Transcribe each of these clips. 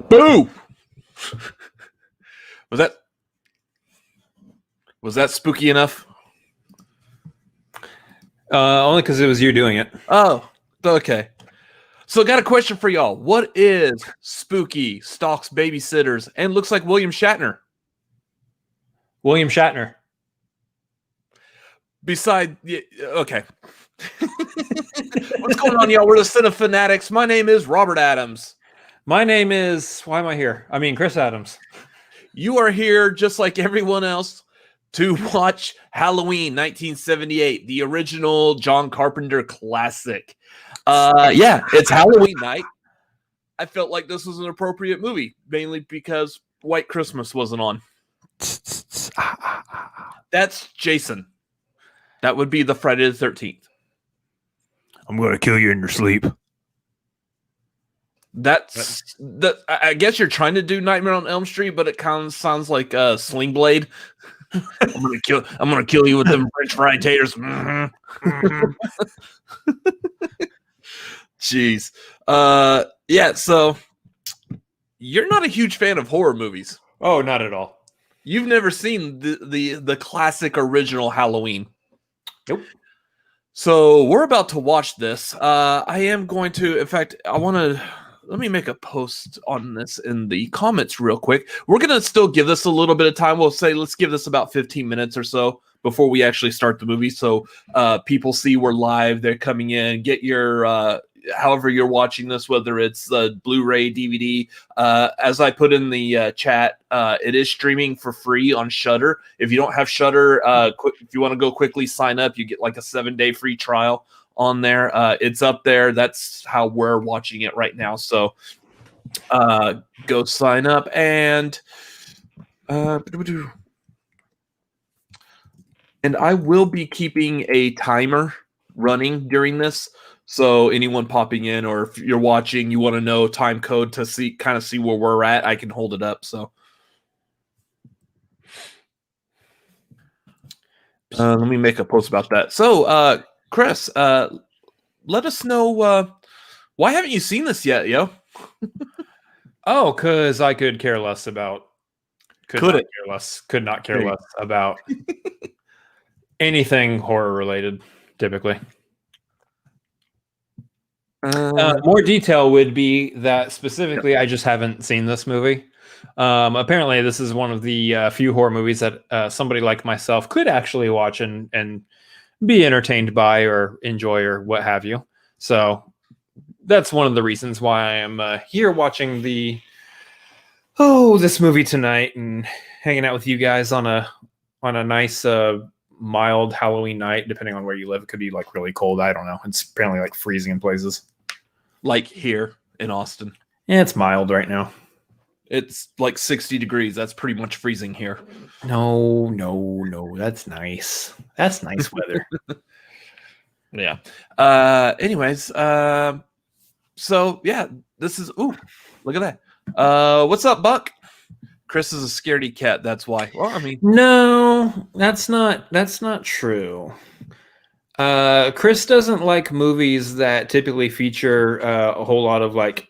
Boo! Was that spooky enough? Only because it was you doing it. Oh, okay. So I got a question for y'all. What is spooky, stalks babysitters, and looks like William Shatner? William Shatner. Okay. What's going on, y'all? We're the Cinefanatics. My name is Robert Adams. My name is... Why am I here? I mean, Chris Adams. You are here, just like everyone else, to watch Halloween 1978, the original John Carpenter classic. Yeah, it's Halloween night. I felt like this was an appropriate movie, mainly because White Christmas wasn't on. That's Jason. That would be the Friday the 13th. I'm going to kill you in your sleep. I guess you're trying to do Nightmare on Elm Street, but it kind of sounds like Sling Blade. I'm gonna kill you with them French fried taters. Jeez. Yeah, so you're not a huge fan of horror movies. Oh, not at all. You've never seen the classic original Halloween. Nope. So we're about to watch this. I am going to, in fact, let me make a post on this in the comments real quick. We're going to still give this a little bit of time. We'll say, let's give this about 15 minutes or so before we actually start the movie. So people see we're live. They're coming in. Get your, however you're watching this, whether it's the Blu-ray, DVD. As I put in the chat, it is streaming for free on Shudder. If you don't have Shudder, if you want to go quickly sign up, you get like a 7-day free trial on there. It's up there. That's how we're watching it right now. So go sign up and I will be keeping a timer running during this. So anyone popping in, or if you're watching, you want to know time code to see where we're at, I can hold it up. So let me make a post about that. So Chris, let us know why haven't you seen this yet, yo? Oh, because I could care less about. Could not care less about anything horror related. Typically. More detail would be that specifically, I just haven't seen this movie. Apparently, this is one of the few horror movies that somebody like myself could actually watch and be entertained by or enjoy or what have you. So that's one of the reasons why I am here watching this movie tonight and hanging out with you guys on a nice mild Halloween night. Depending on where you live, it could be like really cold. I don't know. It's apparently like freezing in places. Like here in Austin. Yeah, it's mild right now. It's like 60 degrees. That's pretty much freezing here. No. That's nice. That's nice weather. Yeah. Anyways, so yeah, this is look at that. What's up, Buck? Chris is a scaredy cat, that's why. Well, I mean, no, that's not true. Chris doesn't like movies that typically feature a whole lot of like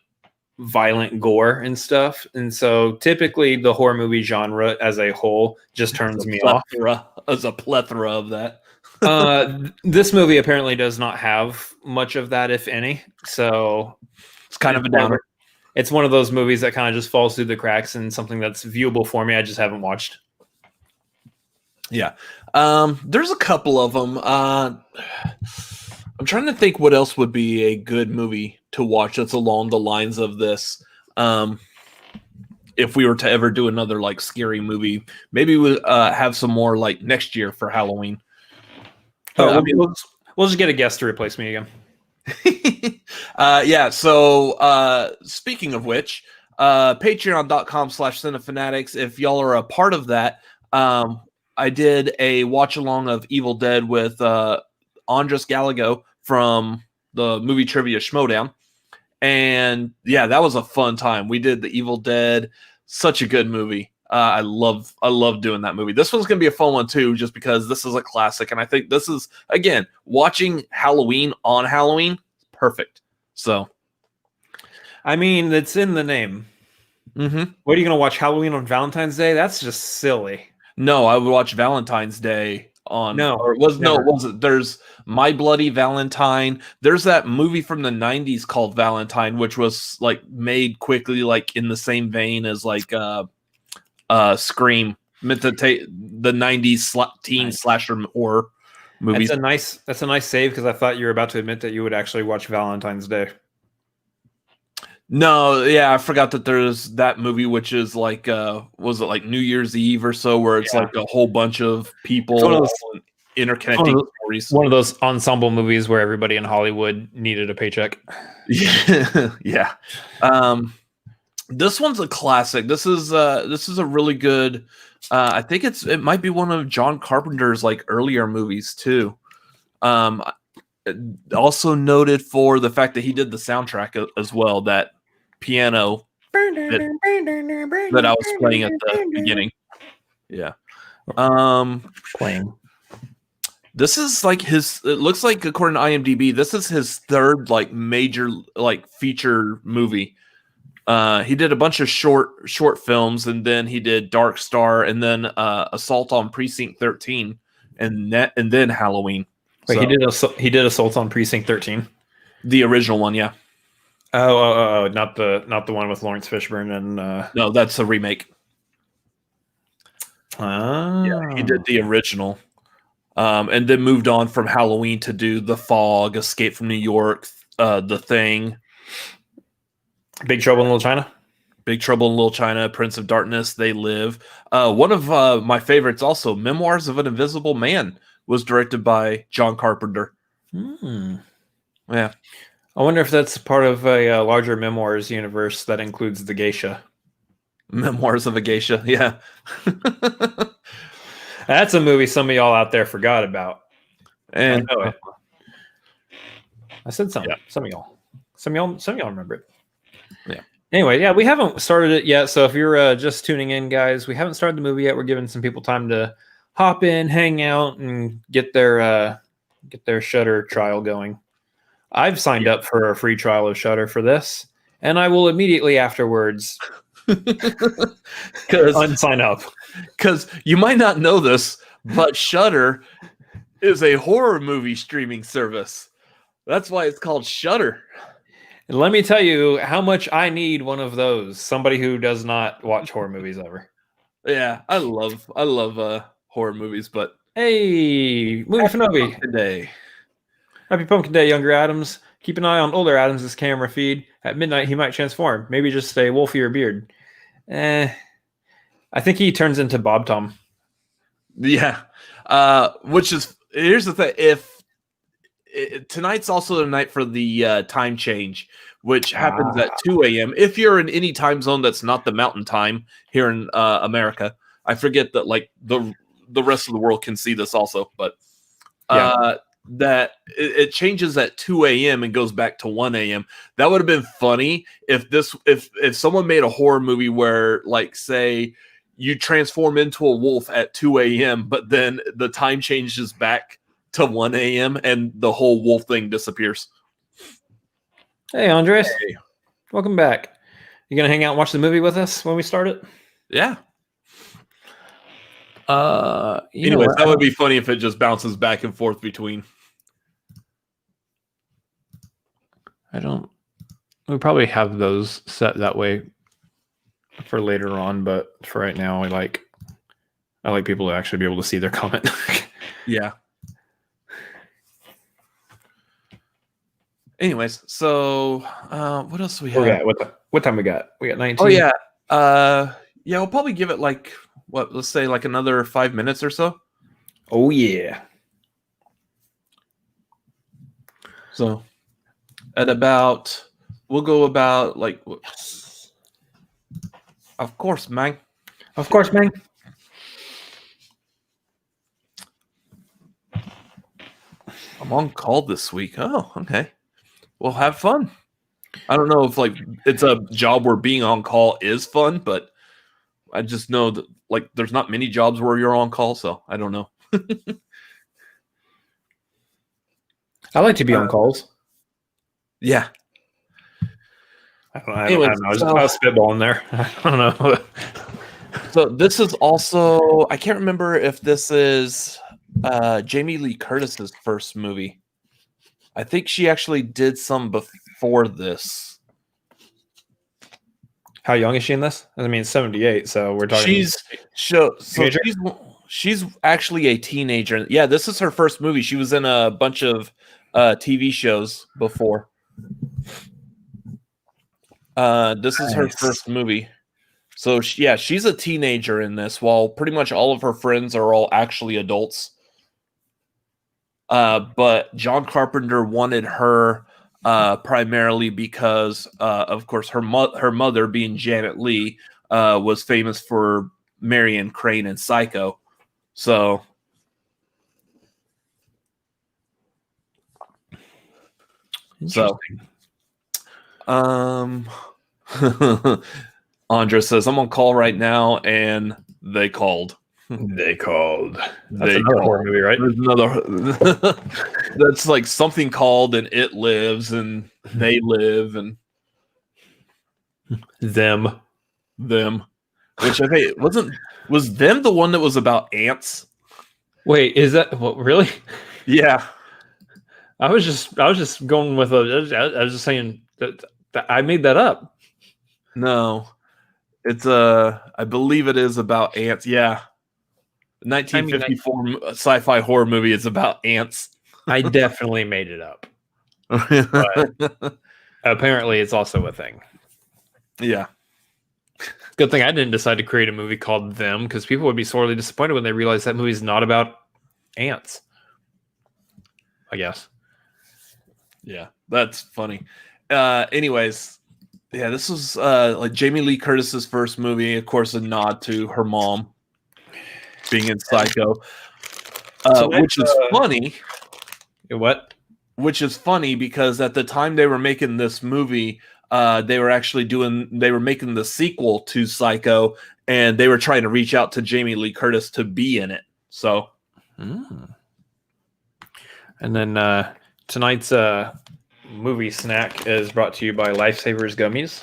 violent gore and stuff, and so typically the horror movie genre as a whole just turns me off. There's a plethora of that. This movie apparently does not have much of that, if any. So it's kind of a downer. It's one of those movies that kind of just falls through the cracks and something that's viewable for me. I just haven't watched. Yeah. There's a couple of them. I'm trying to think what else would be a good movie to watch that's along the lines of this. If we were to ever do another like scary movie, maybe we'll have some more like next year for Halloween. We'll just get a guest to replace me again. Yeah, so speaking of which, patreon.com/cinefanatics, if y'all are a part of that, I did a watch along of Evil Dead with Andres Gallego from the movie trivia Schmoedown, and yeah, that was a fun time. We did the Evil Dead, such a good movie. I love doing that movie. This one's gonna be a fun one too, just because this is a classic, and I think this is, again, watching Halloween on Halloween, perfect. So, I mean, it's in the name. Mm-hmm. What are you gonna watch Halloween on Valentine's Day? That's just silly. No, I would watch Valentine's Day on. No, or it was no, never. it wasn't. There's My Bloody Valentine. There's that movie from the '90s called Valentine, which was like made quickly, like in the same vein as like Scream, meant to take the '90s teen slasher horror movies. That's a nice save because I thought you were about to admit that you would actually watch Valentine's Day. No, yeah, I forgot that there's that movie, which is like, was it like New Year's Eve or so, where it's like a whole bunch of people interconnecting stories. One of those ensemble movies where everybody in Hollywood needed a paycheck. Yeah. This one's a classic. This is a really good. I think it might be one of John Carpenter's like earlier movies too. Also noted for the fact that he did the soundtrack as well. That piano that I was playing at the beginning. Yeah. Playing. This is like it looks like according to IMDb, this is his third like major like feature movie. He did a bunch of short films, and then he did Dark Star, and then Assault on Precinct 13, and then Halloween. Wait, he did Assault on Precinct 13, the original one, yeah. Oh, not the one with Lawrence Fishburne and no, that's a remake. Yeah, he did the original, and then moved on from Halloween to do The Fog, Escape from New York, The Thing, Big Trouble in Little China. Big Trouble in Little China, Prince of Darkness, They Live. One of my favorites also, Memoirs of an Invisible Man, was directed by John Carpenter. Yeah. I wonder if that's part of a larger memoirs universe that includes the geisha. Memoirs of a Geisha, yeah. That's a movie some of y'all out there forgot about. And I said some. Yeah. Some of y'all remember it. Yeah. Anyway, yeah, we haven't started it yet. So if you're just tuning in, guys, we haven't started the movie yet. We're giving some people time to hop in, hang out, and get their Shudder trial going. I've signed up for a free trial of Shudder for this, and I will immediately afterwards unsign up. Because you might not know this, but Shudder is a horror movie streaming service. That's why it's called Shudder. And let me tell you how much I need one of those. Somebody who does not watch horror movies ever. Yeah, I love horror movies, but hey, MovieFanobi today. Happy Pumpkin Day, younger Adams. Keep an eye on older Adams' camera feed. At midnight, he might transform. Maybe just a wolfier beard. I think he turns into Bob Tom. Yeah. Which is, here's the thing. Tonight's also the night for the time change, which happens at 2 a.m. If you're in any time zone that's not the mountain time here in America. I forget that like the rest of the world can see this also, but that it changes at 2 a.m. and goes back to 1 a.m. That would have been funny if someone made a horror movie where, like, say you transform into a wolf at 2 a.m., but then the time changes back to 1 a.m. and the whole wolf thing disappears. Hey, Andres. Hey. Welcome back. You gonna hang out and watch the movie with us when we start it? Yeah. Anyways, that would be funny if it just bounces back and forth between. We probably have those set that way for later on, but for right now, I like people to actually be able to see their comment. Yeah. Anyways, so what else do we have? What time we got? We got 19. Oh yeah. Yeah, we'll probably give it like let's say like another 5 minutes or so. Oh yeah. So we'll go about like, of course, man. Of course, man. I'm on call this week. Oh, okay. Well, have fun. I don't know if like it's a job where being on call is fun, but I just know that like there's not many jobs where you're on call, so I don't know. I like to be on calls. Yeah. I don't know. I was spitballing there. I don't know. So this is also, I can't remember if this is Jamie Lee Curtis's first movie. I think she actually did some before this. How young is she in this? I mean, 78, so we're talking. She's actually a teenager. Yeah, this is her first movie. She was in a bunch of TV shows before. This is her first movie. So she's a teenager in this, while pretty much all of her friends are all actually adults. But John Carpenter wanted her primarily because, of course, her mother, being Janet Leigh, was famous for Marion Crane in Psycho. So, Andra says, I'm on call right now, and they called. That's another horror movie, right? There's another. That's like Something Called, and It Lives, and They Live, and Them. Which I think was Them the one that was about ants? Wait, is that what? Really? Yeah. I was just going with I was just saying that I made that up. No, it's I believe it is about ants. Yeah, 1954 sci-fi horror movie. It's about ants. I definitely made it up. But apparently, it's also a thing. Yeah. Good thing I didn't decide to create a movie called Them, because people would be sorely disappointed when they realize that movie's not about ants. I guess. Yeah, that's funny. Anyways, yeah, this was like Jamie Lee Curtis's first movie. Of course, a nod to her mom being in Psycho, which is funny. What? Which is funny because at the time they were making this movie, they were making the sequel to Psycho, and they were trying to reach out to Jamie Lee Curtis to be in it. So, and then tonight's movie snack is brought to you by Lifesavers Gummies.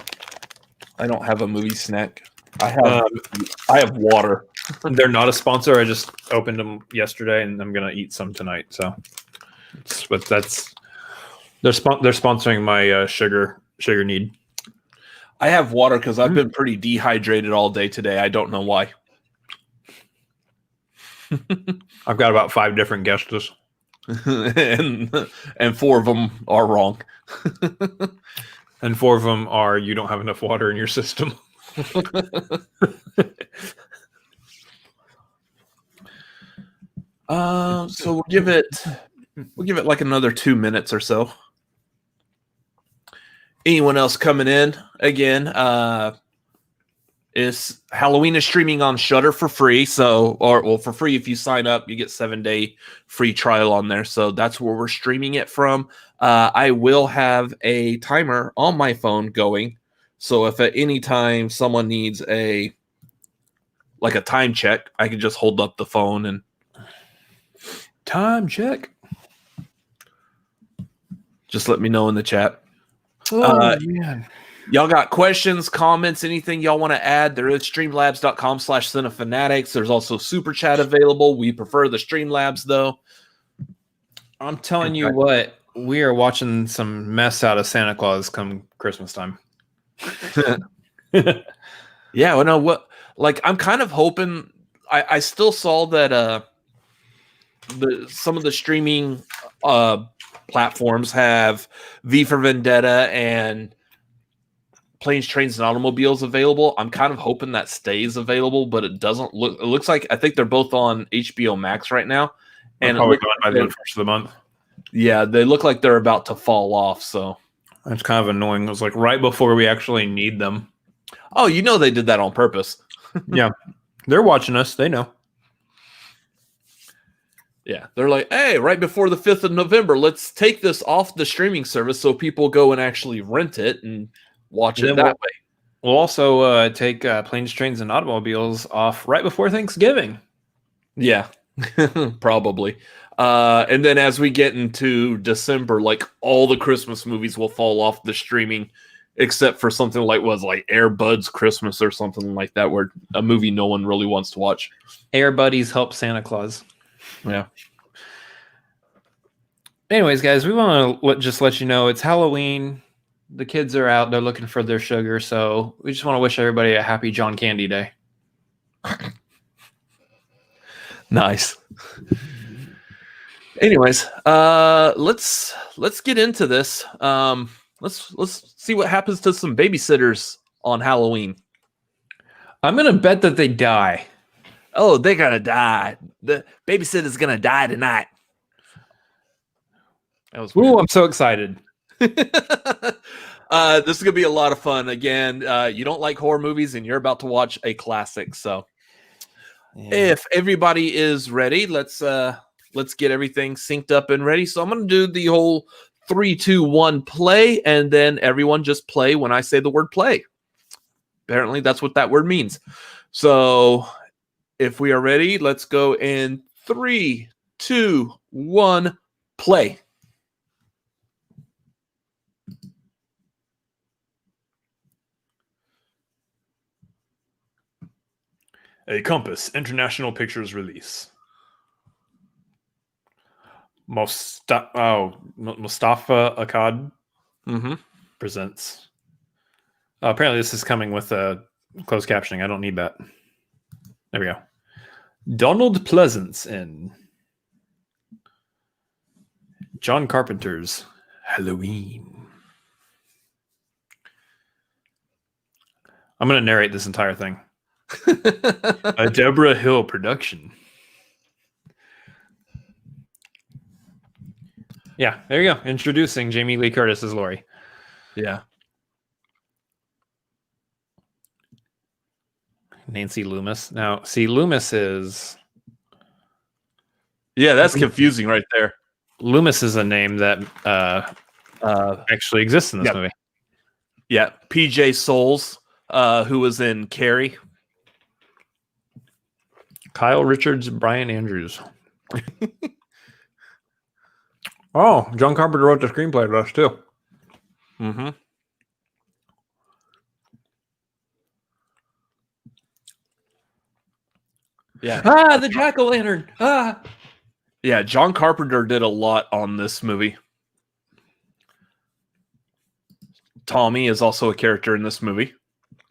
I don't have a movie snack. I have water. They're not a sponsor. I just opened them yesterday, and I'm gonna eat some tonight. So, they're sponsoring my sugar need. I have water because I've been pretty dehydrated all day today. I don't know why. I've got about 5 different guesses. and 4 of them are wrong. And 4 of them are you don't have enough water in your system. So we'll give it like another 2 minutes or so. Anyone else coming in? Again, is Halloween is streaming on Shudder for free. So, for free if you sign up, you get 7-day free trial on there. So that's where we're streaming it from. I will have a timer on my phone going. So if at any time someone needs a time check, I can just hold up the phone and time check. Just let me know in the chat. Oh, man. Y'all got questions, comments, anything y'all want to add? There is streamlabs.com/Cinefanatics. There's also Super Chat available. We prefer the Streamlabs, though. I'm telling you what, we are watching some mess out of Santa Claus come Christmas time. Yeah, well, no, what? Like, I'm kind of hoping. I still saw that some of the streaming platforms have V for Vendetta and Planes, Trains, and Automobiles available. I'm kind of hoping that stays available, but it doesn't look. It looks like I think they're both on HBO Max right now, and probably going by the first of the month. Yeah, they look like they're about to fall off. So that's kind of annoying. It was like right before we actually need them. Oh, you know they did that on purpose. Yeah, they're watching us. They know. Yeah, they're like, hey, right before the 5th of November, let's take this off the streaming service so people go and actually rent it and watch it that way. We'll also take Planes, Trains, and Automobiles off right before Thanksgiving. Yeah, probably. And then as we get into December, like all the Christmas movies will fall off the streaming except for something like Air Buds Christmas or something like that, where a movie no one really wants to watch. Air Buddies help Santa Claus. Yeah. Anyways, guys, we want to just let you know it's Halloween. The kids are out. They're looking for their sugar. So we just want to wish everybody a happy John Candy Day. Nice. Anyways, let's get into this. Let's see what happens to some babysitters on Halloween. I'm gonna bet that they die. Oh, they're gonna die. The babysitter's gonna die tonight. That was weird. Ooh, I'm so excited. This is gonna be a lot of fun. Again, you don't like horror movies, and you're about to watch a classic. So, if everybody is ready, let's get everything synced up and ready. So I'm gonna do the whole 3, 2, 1 play, and then everyone just play when I say the word play. Apparently, that's what that word means. So, if we are ready, let's go in 3, 2, 1, play. A Compass International Pictures release. Mustafa Akkad presents. Apparently, this is coming with closed captioning. I don't need that. There we go. Donald Pleasance in John Carpenter's Halloween. I'm going to narrate this entire thing. A Deborah Hill production. Yeah, there you go. Introducing Jamie Lee Curtis as Laurie. Yeah. Nancy Loomis. Now, see, Loomis is... Yeah, that's confusing right there. Loomis is a name that actually exists in this movie. Yeah, PJ Souls, who was in Carrie. Kyle Richards, Brian Andrews. Oh, John Carpenter wrote the screenplay for us too. Mm-hmm. Yeah. Ah, the jack-o'-lantern. Ah. Yeah, John Carpenter did a lot on this movie. Tommy is also a character in this movie.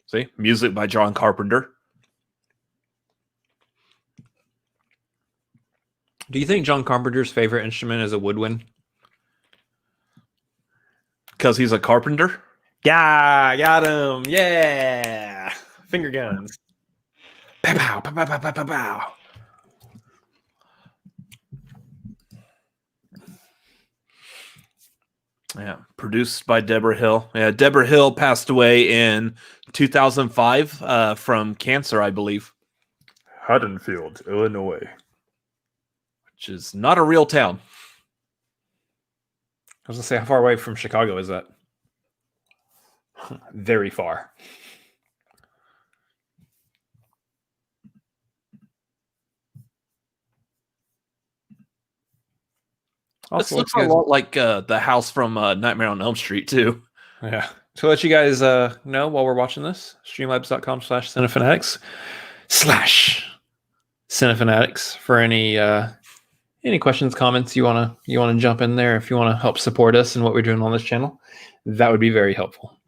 See, music by John Carpenter. Do you think John Carpenter's favorite instrument is a woodwind? Because he's a carpenter? Yeah, got him. Yeah. Finger guns. Pow, pow, pow, pow, pow, pow, pow. Yeah, produced by Deborah Hill. Yeah, Deborah Hill passed away in 2005 from cancer, I believe. Haddonfield, Illinois. Which is not a real town. I was going to say, how far away from Chicago is that? Very far. This looks a lot like the house from Nightmare on Elm Street, too. Yeah. To let you guys know while we're watching this, streamlabs.com/cinefanatics/Cinefanatics for any questions, comments you wanna jump in there. If you want to help support us and what we're doing on this channel, that would be very helpful.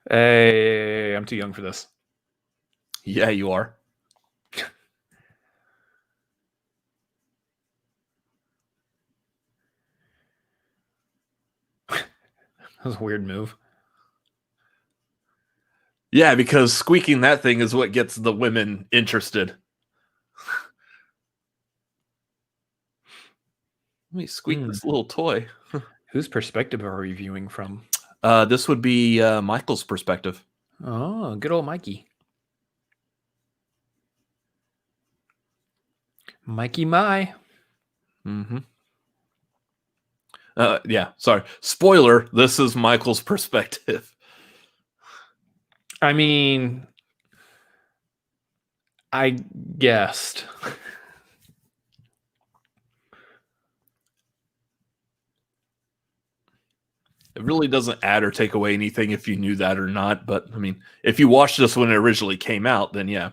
Hey, I'm too young for this. Yeah, you are. That was a weird move. Yeah, because squeaking that thing is what gets the women interested. Let me squeak this little toy. Whose perspective are we viewing from? This would be Michael's perspective. Oh, good old Mikey. Mikey My. Mm-hmm. Yeah, sorry. Spoiler, this is Michael's perspective. I mean, I guessed. It really doesn't add or take away anything if you knew that or not. But I mean, if you watched this when it originally came out, then yeah.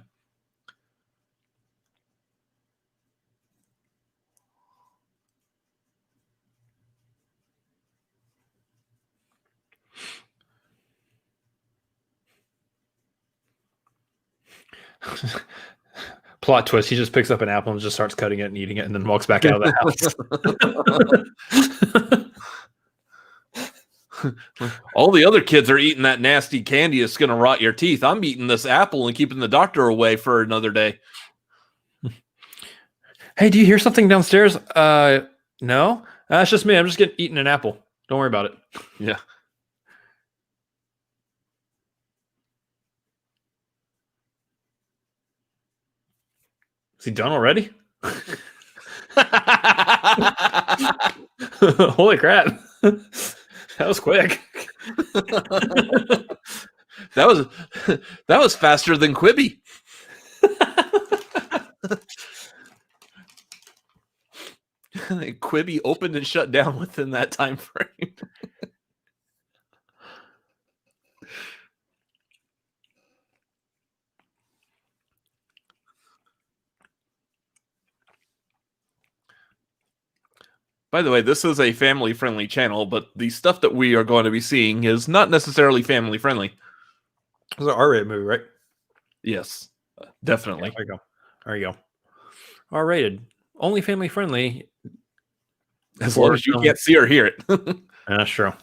Plot twist, he just picks up an apple and just starts cutting it and eating it and then walks back out of the house. All the other kids are eating that nasty candy. It's going to rot your teeth. I'm eating this apple and keeping the doctor away for another day. Hey, do you hear something downstairs? No. It's just me. I'm just eating an apple. Don't worry about it. Yeah. Is he done already? Holy crap. That was quick. that was faster than Quibi. Quibi opened and shut down within that time frame. By the way, this is a family-friendly channel, but the stuff that we are going to be seeing is not necessarily family-friendly. It's an R-rated movie, right? Yes, definitely. Yeah, there you go. R-rated. Only family-friendly. As long as you can't see or hear it. That's true.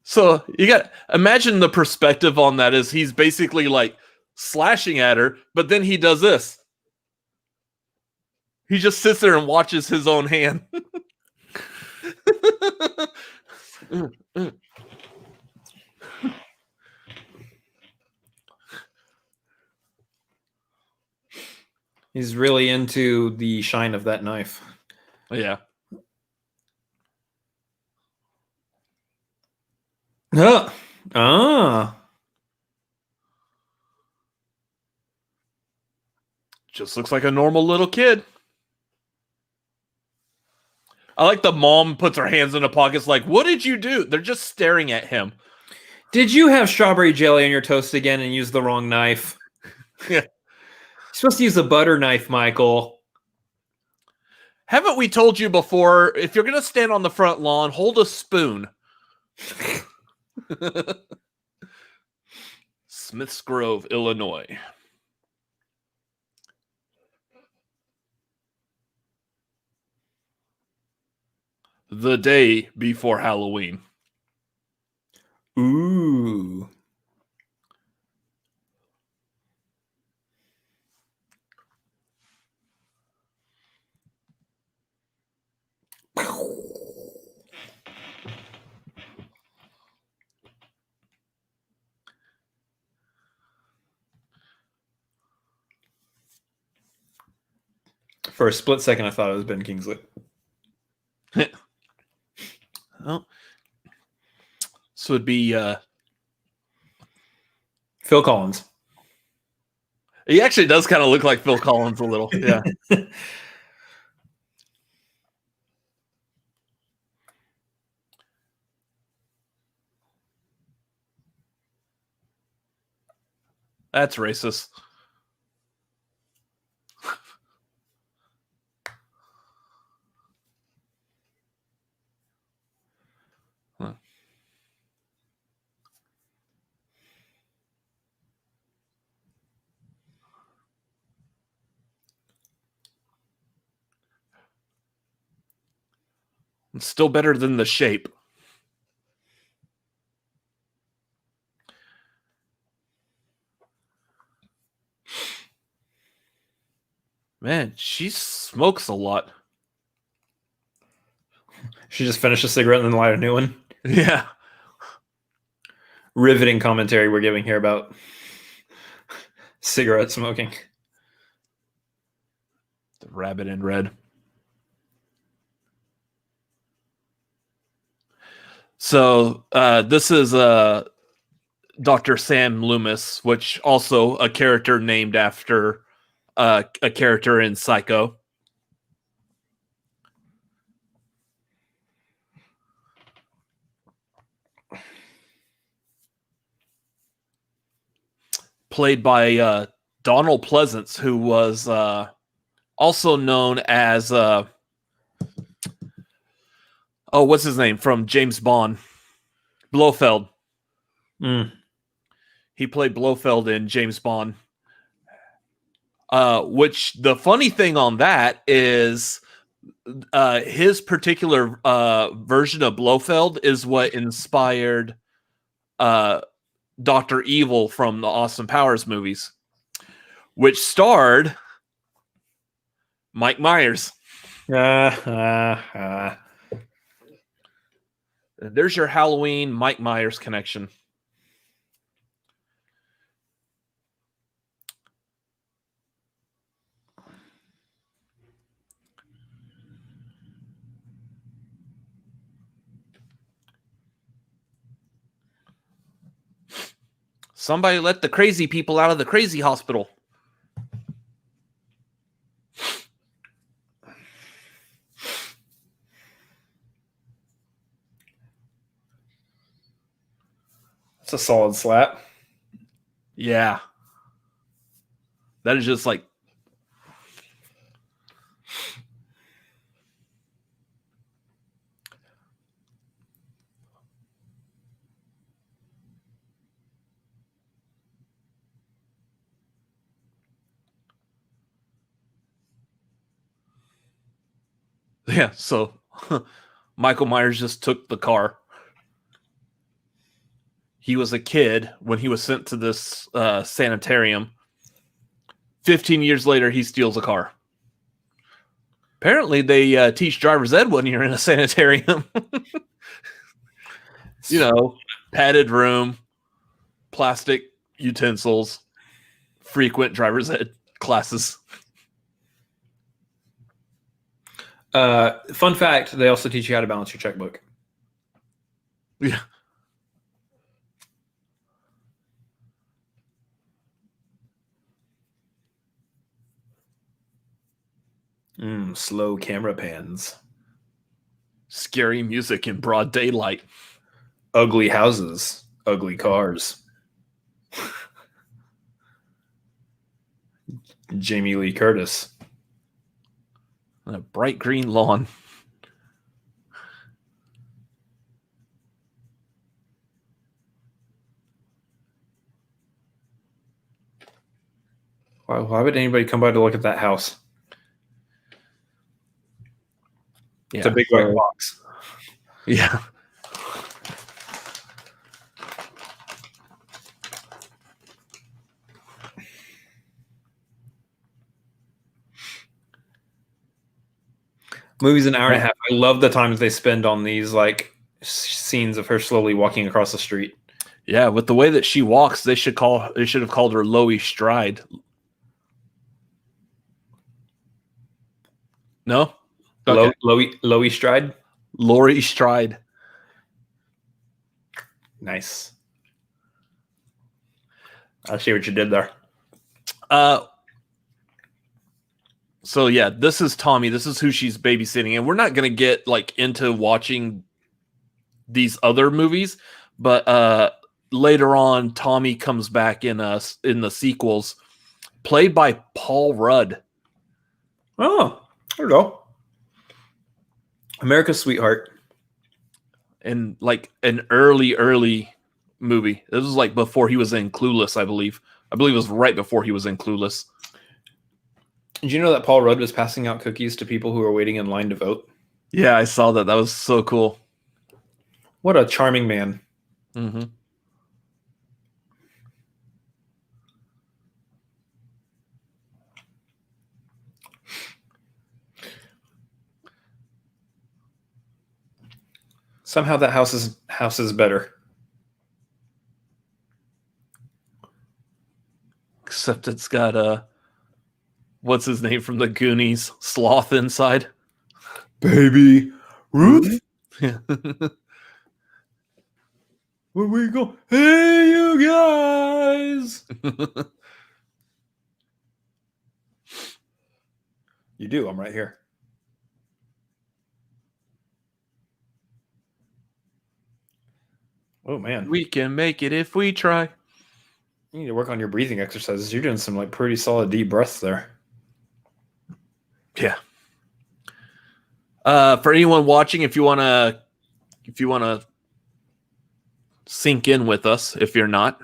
So you got imagine the perspective on that is he's basically like slashing at her, but then he does this. He just sits there and watches his own hand. He's really into the shine of that knife. Yeah. Just looks like a normal little kid. I like the mom puts her hands in the pockets like, what did you do? They're just staring at him. Did you have strawberry jelly on your toast again and use the wrong knife? Yeah. You're supposed to use a butter knife, Michael. Haven't we told you before, if you're going to stand on the front lawn, hold a spoon. Smiths Grove, Illinois. The day before Halloween. Ooh. For a split second, I thought it was Ben Kingsley. Oh. So it'd be Phil Collins. He actually does kind of look like Phil Collins a little. Yeah. That's racist. Huh. It's still better than The Shape. Man, she smokes a lot. She just finished a cigarette and then light a new one. Yeah. Riveting commentary we're giving here about cigarette smoking. The rabbit in red. So this is Dr. Sam Loomis, which also a character named after a character in Psycho. Played by Donald Pleasance, who was also known as what's his name from James Bond? Blofeld. He played Blofeld in James Bond. Which the funny thing on that is his particular version of Blofeld is what inspired Dr. Evil from the Austin Powers movies, which starred Mike Myers. There's your Halloween Mike Myers connection. Somebody let the crazy people out of the crazy hospital. That's a solid slap. Yeah. That is just like... Yeah, so Michael Myers just took the car. He was a kid when he was sent to this sanitarium. 15 years later, he steals a car. Apparently, they teach driver's ed when you're in a sanitarium. You know, padded room, plastic utensils, frequent driver's ed classes. Fun fact, they also teach you how to balance your checkbook. Yeah. Slow camera pans. Scary music in broad daylight. Ugly houses. Ugly cars. Jamie Lee Curtis. A bright green lawn. Why would anybody come by to look at that house? Yeah, it's a big white box. Yeah. Movie's an hour and a half. I love the times they spend on these like scenes of her slowly walking across the street. Yeah, with the way that she walks, they should have called her Loey Stride. No? Okay. Loey Stride? Laurie Stride. Nice. I see what you did there. So yeah, this is Tommy. This is who she's babysitting, and we're not going to get like into watching these other movies, but later on, Tommy comes back in the sequels, played by Paul Rudd. Oh, there we go. America's Sweetheart. And like an early movie. This was like before he was in Clueless, I believe. I believe it was right before he was in Clueless. Did you know that Paul Rudd was passing out cookies to people who were waiting in line to vote? Yeah, I saw that. That was so cool. What a charming man. Mm-hmm. Somehow that house is better. Except it's got what's his name from the Goonies? Sloth inside. Baby Ruth. Yeah. Where we go? Hey, you guys! You do. I'm right here. Oh man, We can make it if we try. you need to work on your breathing exercises. You're doing some like pretty solid deep breaths there. Yeah. For anyone watching, if you wanna sink in with us, if you're not,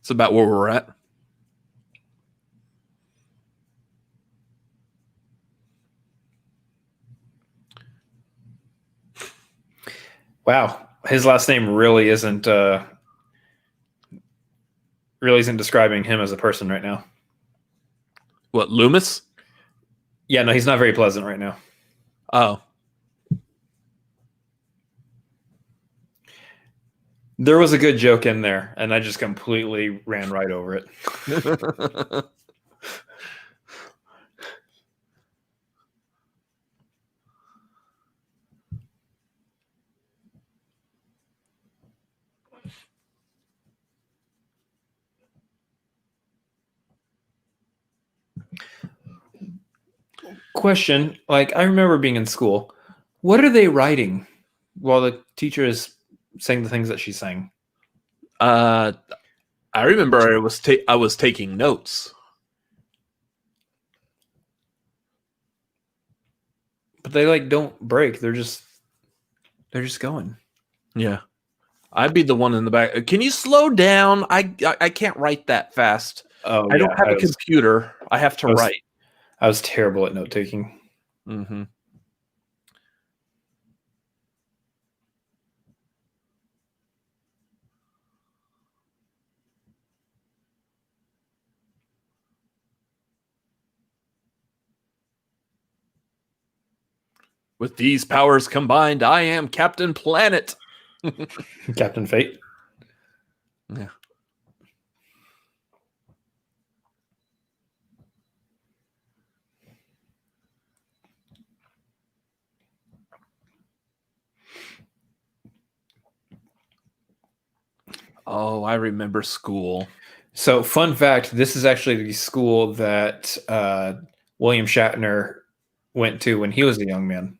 it's about where we're at. Wow, his last name really isn't describing him as a person right now. What, Loomis? Yeah, no, he's not very pleasant right now. Oh. There was a good joke in there, and I just completely ran right over it. Question, like I remember being in school. What are they writing while the teacher is saying the things that she's saying? I remember I was taking notes. But they like don't break. They're just going. Yeah. I'd be the one in the back. Can you slow down? I can't write that fast. Oh, I don't have a computer. I have to write. I was terrible at note taking. Mm-hmm. With these powers combined, I am Captain Planet. Captain Fate. Yeah. Oh, I remember school. So, fun fact, this is actually the school that William Shatner went to when he was a young man.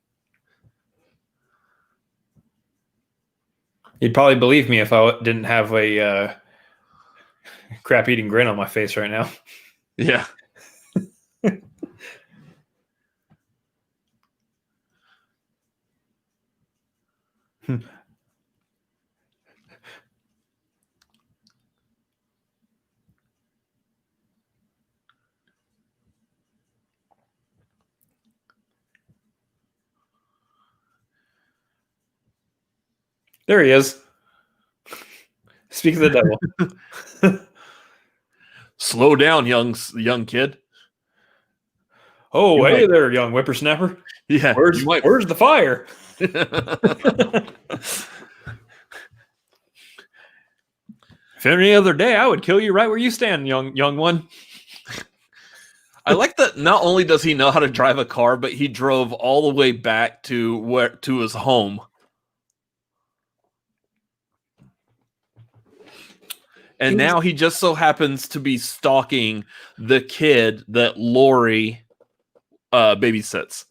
You'd probably believe me if I didn't have a crap-eating grin on my face right now. Yeah. There he is. Speak of the devil. Slow down, young kid. Oh, hey there, young whippersnapper. Yeah. Where's the fire? If any other day, I would kill you right where you stand, young one. I like that not only does he know how to drive a car, but he drove all the way back to his home. And now he just so happens to be stalking the kid that Lori babysits.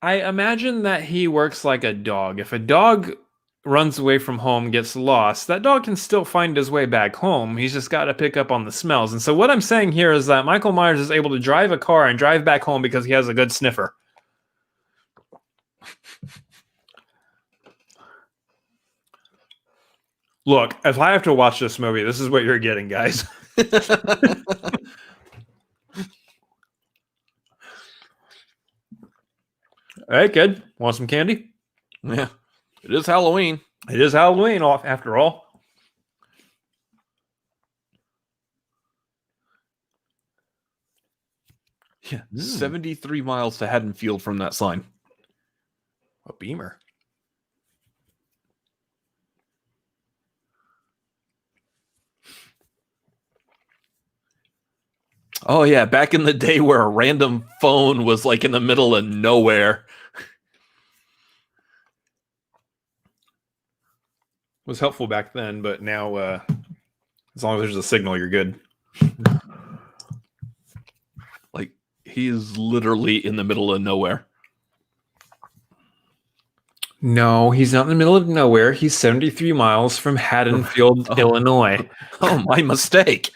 I imagine that he works like a dog. If a dog runs away from home, gets lost, that dog can still find his way back home. He's just got to pick up on the smells. And so what I'm saying here is that Michael Myers is able to drive a car and drive back home because he has a good sniffer. Look, if I have to watch this movie, this is what you're getting, guys. Hey, kid, want some candy? Yeah, it is Halloween. It is Halloween, after all. Yeah, 73 miles to Haddonfield from that sign. A Beamer. Oh yeah, back in the day where a random phone was like in the middle of nowhere. Was helpful back then, but now as long as there's a signal, you're good. Like he's literally in the middle of nowhere. No, he's not in the middle of nowhere. He's 73 miles from Haddonfield, Oh. Illinois. Oh, my mistake.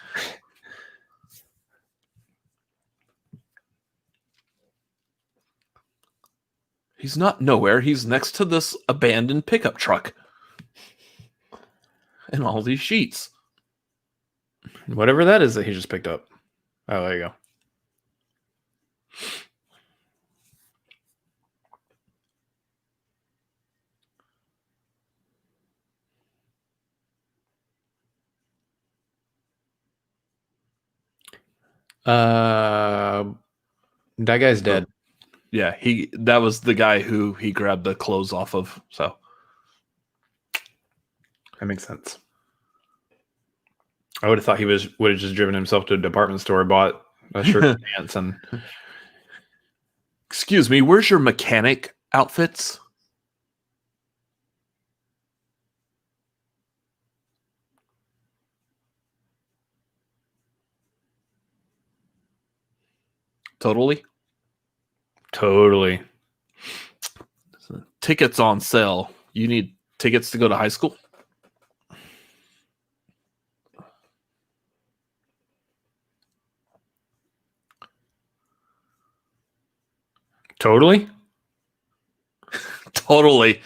He's not nowhere. He's next to this abandoned pickup truck. And all these sheets. Whatever that is that he just picked up. Oh, there you go. That guy's dead. Yeah, that was the guy who he grabbed the clothes off of. So that makes sense. I would have thought he would have just driven himself to a department store, bought a shirt and pants, and excuse me, where's your mechanic outfits? Totally. Tickets on sale. You need tickets to go to high school? Totally. Totally.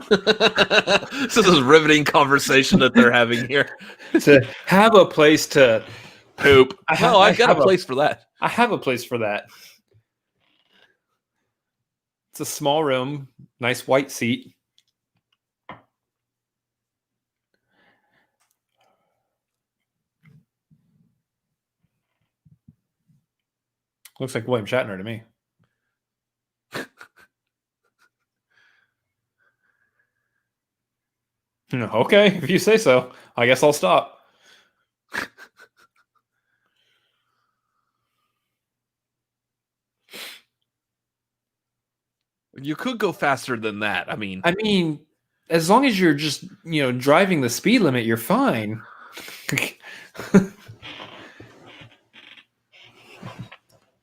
This is a riveting conversation that they're having here. To have a place to poop. I've got a place for that. I have a place for that. It's a small room, nice white seat. Looks like William Shatner to me. Okay, if you say so. I guess I'll stop. You could go faster than that. I mean, as long as you're just, driving the speed limit, you're fine.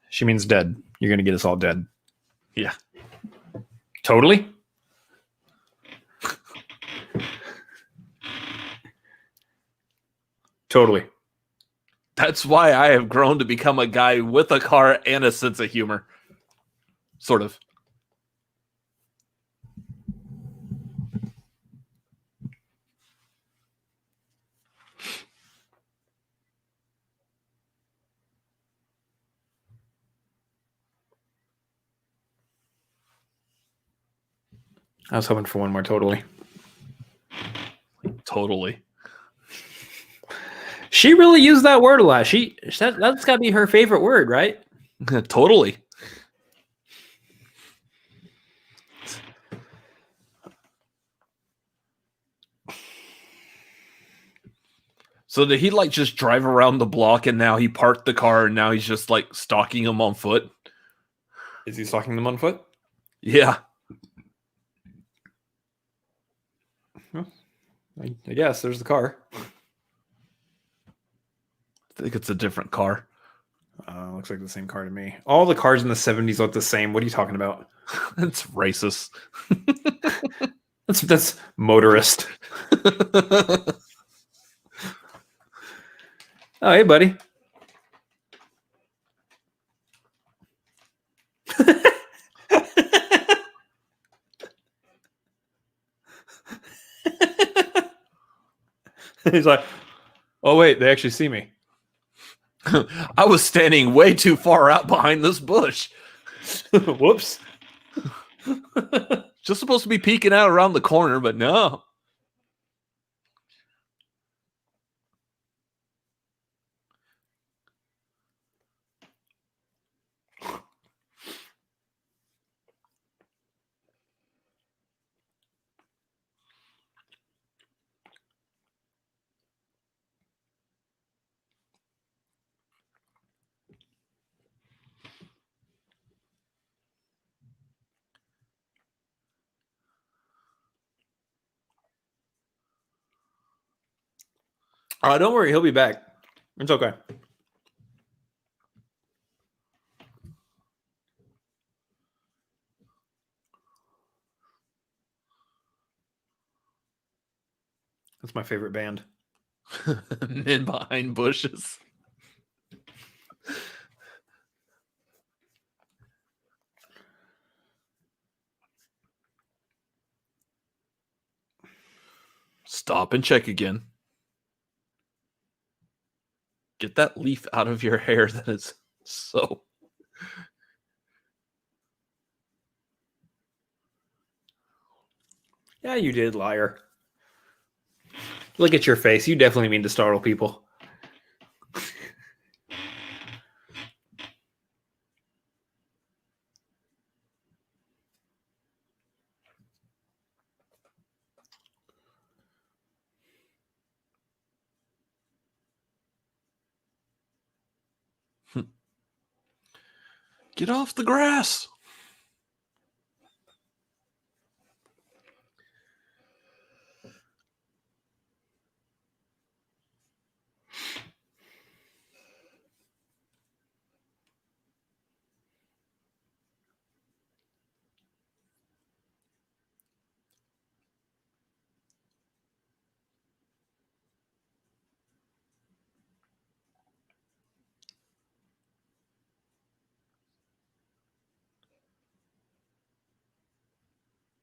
She means dead. You're going to get us all dead. Yeah. Totally? Totally. That's why I have grown to become a guy with a car and a sense of humor. Sort of. I was hoping for one more totally. Totally. She really used that word a lot. That's got to be her favorite word, right? Totally. So did he just drive around the block and now he parked the car and now he's just stalking them on foot? Is he stalking them on foot? Yeah. I guess there's the car. I think it's a different car. Looks like the same car to me. All the cars in the 70s look the same. What are you talking about? It's racist. That's motorist. Oh, hey, buddy. He's like, oh, wait, they actually see me. I was standing way too far out behind this bush. Whoops. Just supposed to be peeking out around the corner, but no. Don't worry, he'll be back. It's okay. That's my favorite band. Men behind bushes. Stop and check again. Get that leaf out of your hair. That is so... Yeah, you did, liar. Look at your face. You definitely mean to startle people. Get off the grass.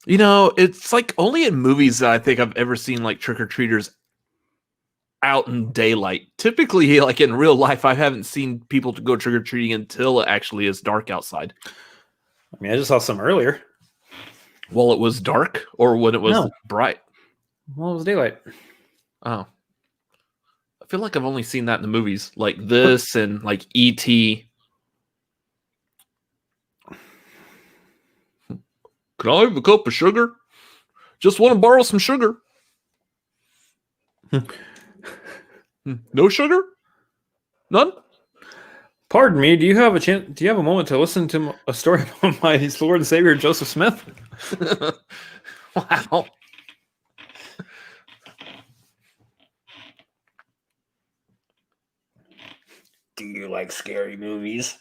You know, it's like only in movies that I think I've ever seen like trick-or-treaters out in daylight. Typically, like in real life, I haven't seen people to go trick-or-treating until it actually is dark outside. I mean, I just saw some earlier. Well, it was dark or when it was bright? Well, it was daylight. Oh. I feel like I've only seen that in the movies, like this and like E.T. Can I have a cup of sugar? Just want to borrow some sugar. No sugar? None? Pardon me, do you have a chance? Do you have a moment to listen to a story about my Lord and Savior Joseph Smith? Wow. Do you like scary movies?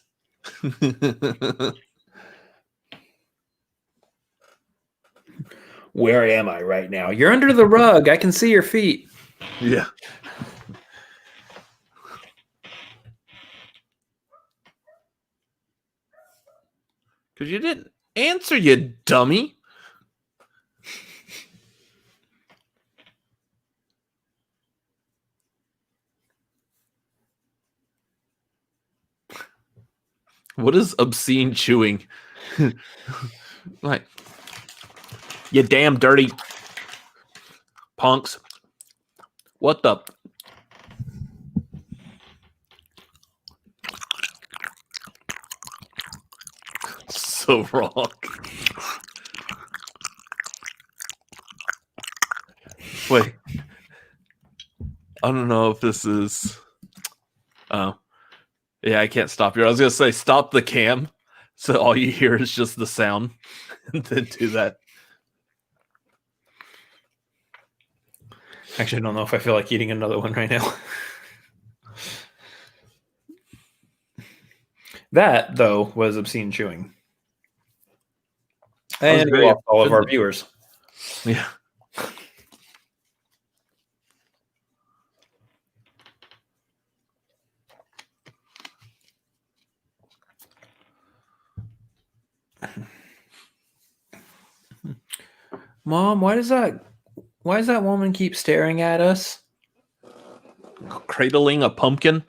Where am I right now? You're under the rug. I can see your feet. Yeah. Because you didn't answer, you dummy. What is obscene chewing? Like, you damn dirty punks. What the? So wrong. Wait. I don't know if this is... Oh. Yeah, I can't stop you. I was going to say stop the cam. So all you hear is just the sound. And then do that. Actually, I don't know if I feel like eating another one right now. That, though, was obscene chewing. And we lost all of our viewers. Yeah. Mom, why does that woman keep staring at us? Cradling a pumpkin.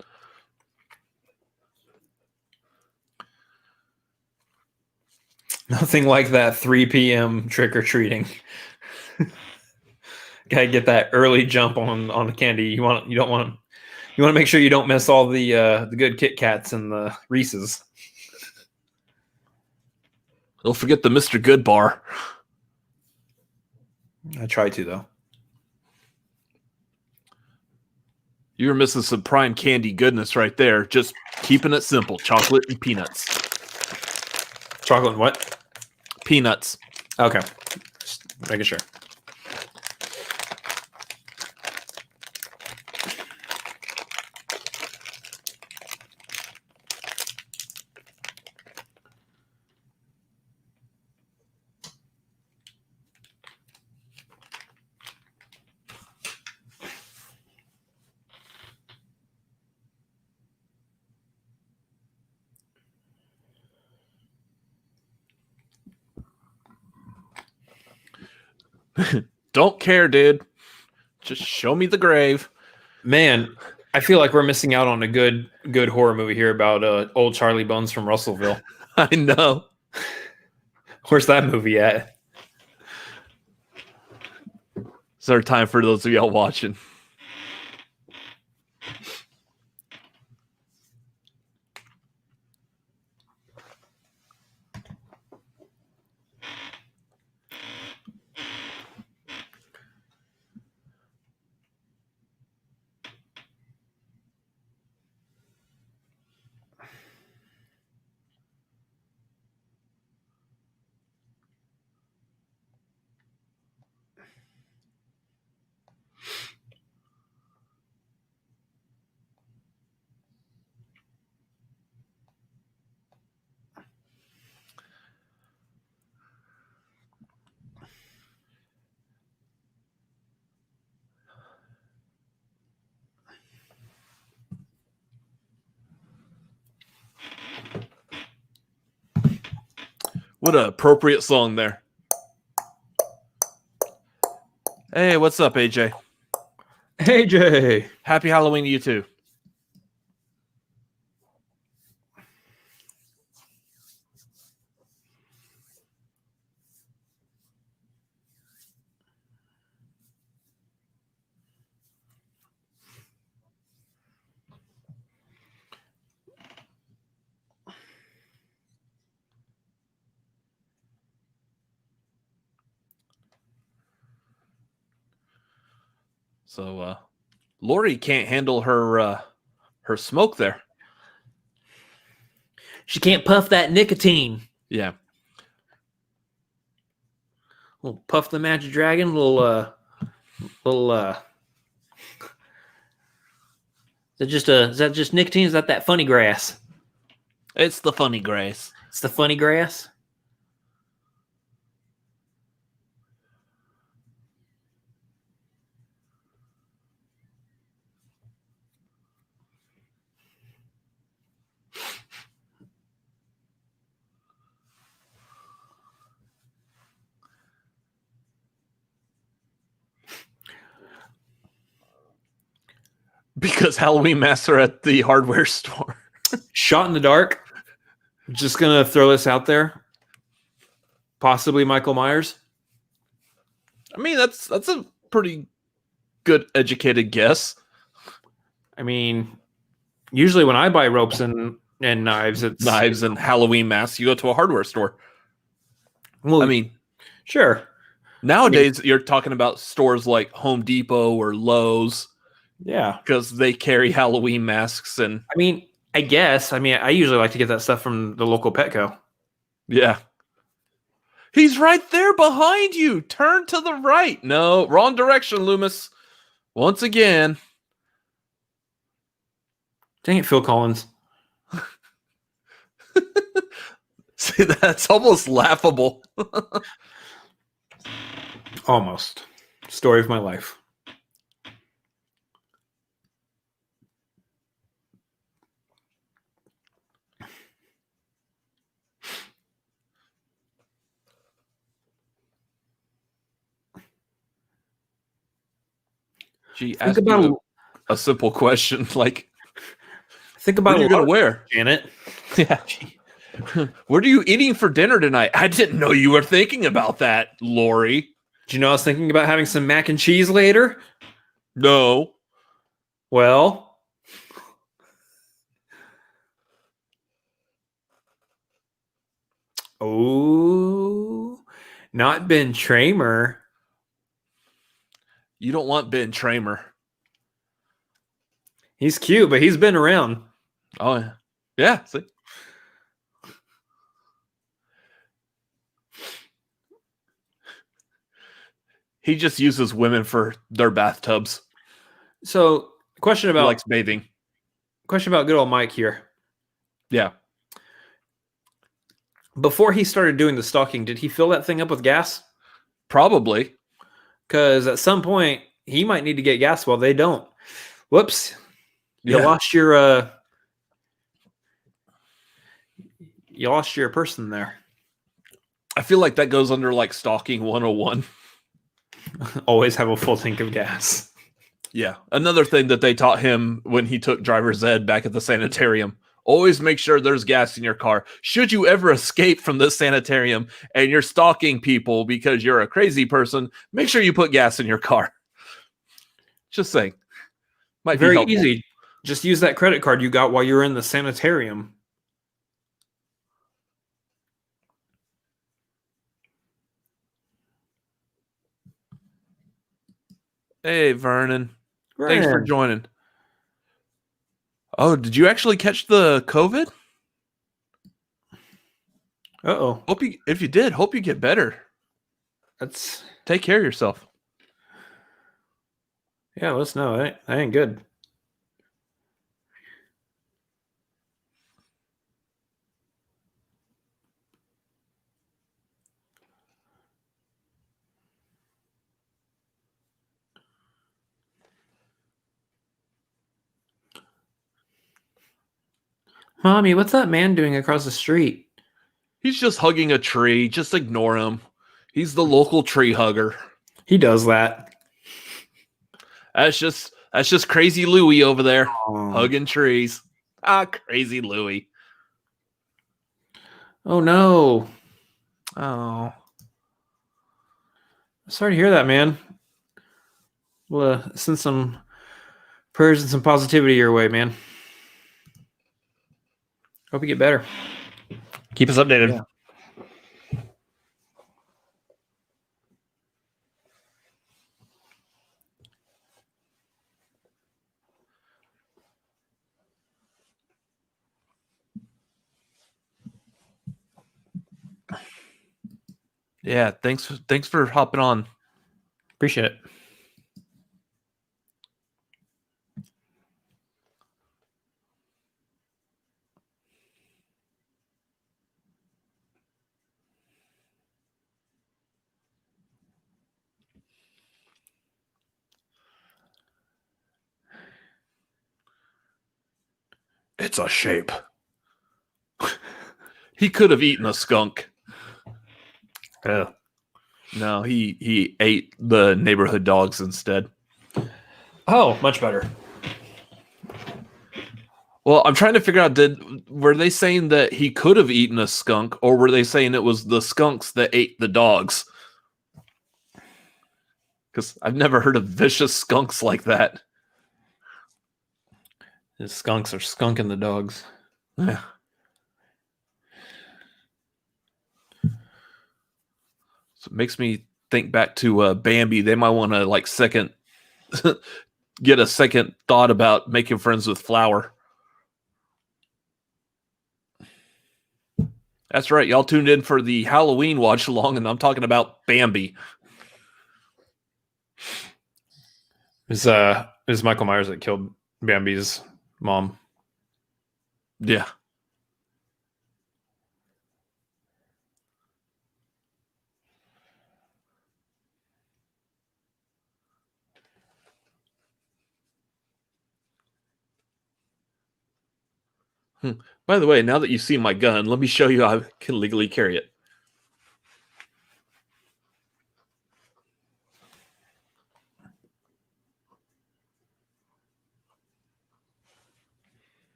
Nothing like that 3 p.m. trick or treating. Gotta get that early jump on the candy. You want to make sure you don't miss all the good Kit Kats and the Reese's. Don't forget the Mr. Good bar. I try to though. You were missing some prime candy goodness right there. Just keeping it simple. Chocolate and peanuts. Chocolate and what? Peanuts. Okay. Just making sure. Don't care, dude. Just show me the grave. Man, I feel like we're missing out on a good horror movie here about old Charlie Bones from Russellville. I know. Where's that movie at? It's our time for those of y'all watching. What an appropriate song there. Hey, what's up, AJ? Hey, Jay. Happy Halloween to you too. So, Lori can't handle her smoke there. She can't puff that nicotine. Yeah. Little Puff the Magic Dragon, little is that just nicotine? Is that funny grass? It's the funny grace. It's the funny grass. Because Halloween masks are at the hardware store. Shot in the dark. Just gonna throw this out there. Possibly Michael Myers. I mean, that's a pretty good educated guess. I mean, usually when I buy ropes and knives, it's Knives and Halloween masks, you go to a hardware store. Well, I mean, sure. nowadays you're talking about stores like Home Depot or Lowe's. Yeah. Because they carry Halloween masks and I mean, I guess. I mean, I usually like to get that stuff from the local Petco. yeah. He's right there behind you. Turn to the right. No, wrong direction, Loomis. Once again. Dang it, Phil Collins. See, that's almost laughable. Almost. Story of my life. She asked you a simple question like, think about what are you going to wear? Janet. Yeah. What are you eating for dinner tonight? I didn't know you were thinking about that, Lori. Did you know I was thinking about having some mac and cheese later? No. Well, oh, not Ben Tramer. You don't want Ben Tramer. He's cute, but he's been around. Oh, yeah. Yeah, see? He just uses women for their bathtubs. So, He likes bathing. Question about good old Mike here. Yeah. Before he started doing the stalking, did he fill that thing up with gas? Probably. Because at some point, he might need to get gas while they don't. Whoops. You lost your person there. I feel like that goes under like stalking 101. Always have a full tank of gas. Yeah. Another thing that they taught him when he took driver's ed back at the sanitarium. Always make sure there's gas in your car. Should you ever escape from this sanitarium and you're stalking people because you're a crazy person, make sure you put gas in your car. Just saying. Might Very be helpful. easy. Just use that credit card you got while you were in the sanitarium. Hey, Vernon. Thanks for joining. Oh, did you actually catch the COVID? Uh-oh. If you did, hope you get better. Take care of yourself. Yeah, let us know. That ain't good. Mommy, what's that man doing across the street? He's just hugging a tree. Just ignore him. He's the local tree hugger. He does that. That's just crazy Louie over there hugging trees. Crazy Louie. Oh no. Oh. Sorry to hear that, man. We'll send some prayers and some positivity your way, man. Hope you get better. Keep us updated. Yeah. Yeah, thanks for hopping on. Appreciate it. It's a shape. He could have eaten a skunk. No, he ate the neighborhood dogs instead. Oh, much better. Well, I'm trying to figure out, were they saying that he could have eaten a skunk, or were they saying it was the skunks that ate the dogs? Because I've never heard of vicious skunks like that. The skunks are skunking the dogs. Yeah. So it makes me think back to Bambi. They might want to get a second thought about making friends with Flower. That's right. Y'all tuned in for the Halloween watch along, and I'm talking about Bambi. Is Michael Myers that killed Bambi's mom? Yeah. By the way, now that you see my gun, let me show you how I can legally carry it.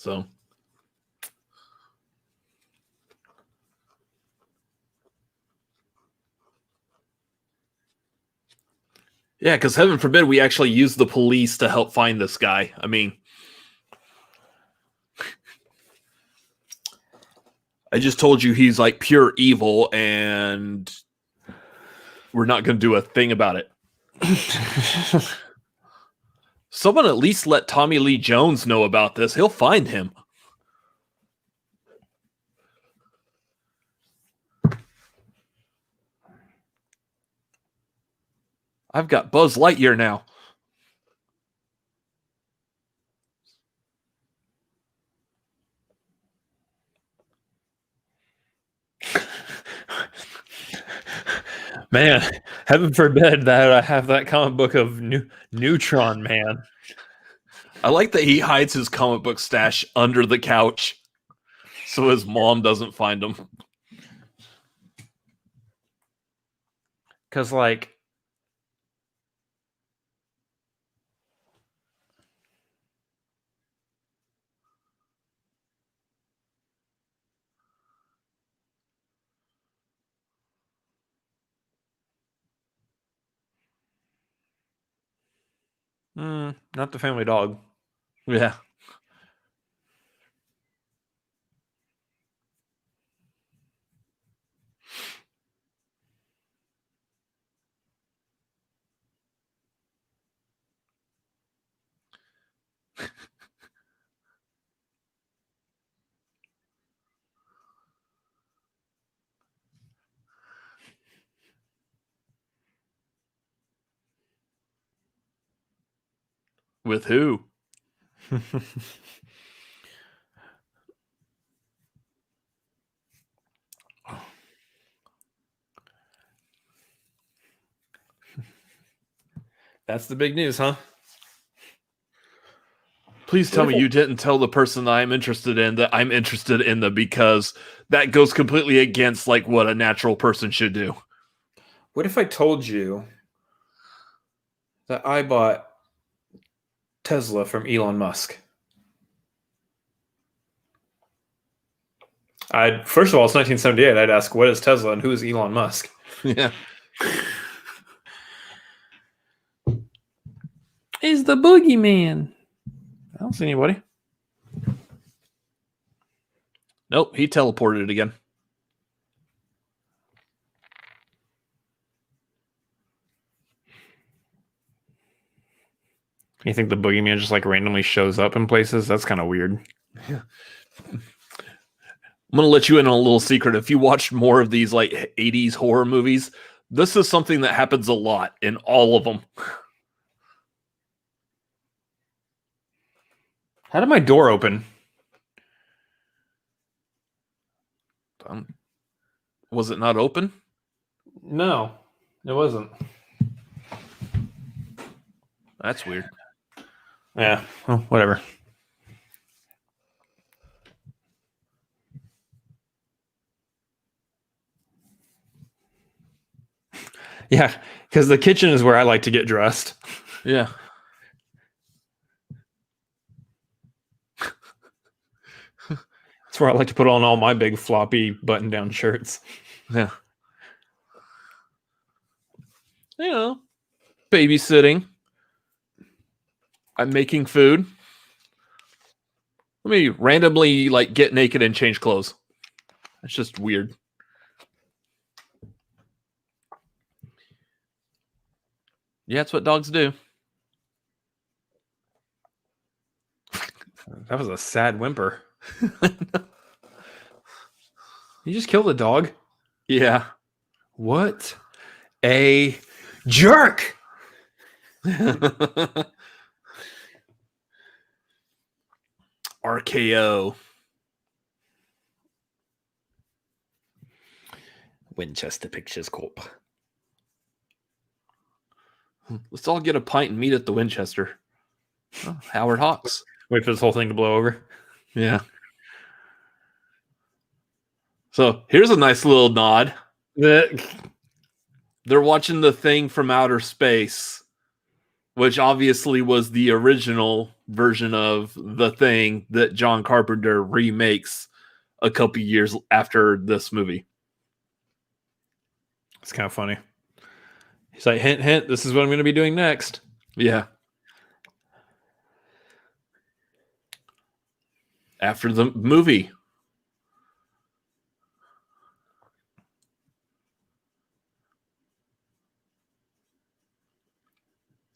So. Yeah, because heaven forbid we actually use the police to help find this guy. I mean, I just told you he's like pure evil, and we're not going to do a thing about it. Someone at least let Tommy Lee Jones know about this. He'll find him. I've got Buzz Lightyear now. Man, heaven forbid that I have that comic book of Neutron Man. I like that he hides his comic book stash under the couch so his mom doesn't find him. Because, like, not the family dog. Yeah. With who? That's the big news, huh? Please tell me you didn't tell the person that I'm interested in that I'm interested in them, because that goes completely against like what a natural person should do. What if I told you that I bought Tesla from Elon Musk? First of all, it's 1978. I'd ask, what is Tesla and who is Elon Musk? Yeah. He's the boogeyman. I don't see anybody. Nope, he teleported again. You think the boogeyman just like randomly shows up in places? That's kind of weird. Yeah. I'm going to let you in on a little secret. If you watched more of these like 80s horror movies, this is something that happens a lot in all of them. How did my door open? Was it not open? No, it wasn't. That's weird. Yeah, well, whatever. Yeah, because the kitchen is where I like to get dressed. Yeah. That's where I like to put on all my big floppy button-down shirts. Yeah. You know, babysitting. I'm making food. Let me randomly like get naked and change clothes. That's just weird. Yeah, that's what dogs do. That was a sad whimper. You just killed a dog? Yeah. What a jerk! RKO. Winchester Pictures Corp. Let's all get a pint and meet at the Winchester. Oh, Howard Hawks. Wait for this whole thing to blow over. Yeah. So here's a nice little nod. They're watching The Thing from Outer Space, which obviously was the original version of The Thing that John Carpenter remakes a couple years after this movie. It's kind of funny. He's like, hint, hint, this is what I'm going to be doing next. Yeah. After the movie.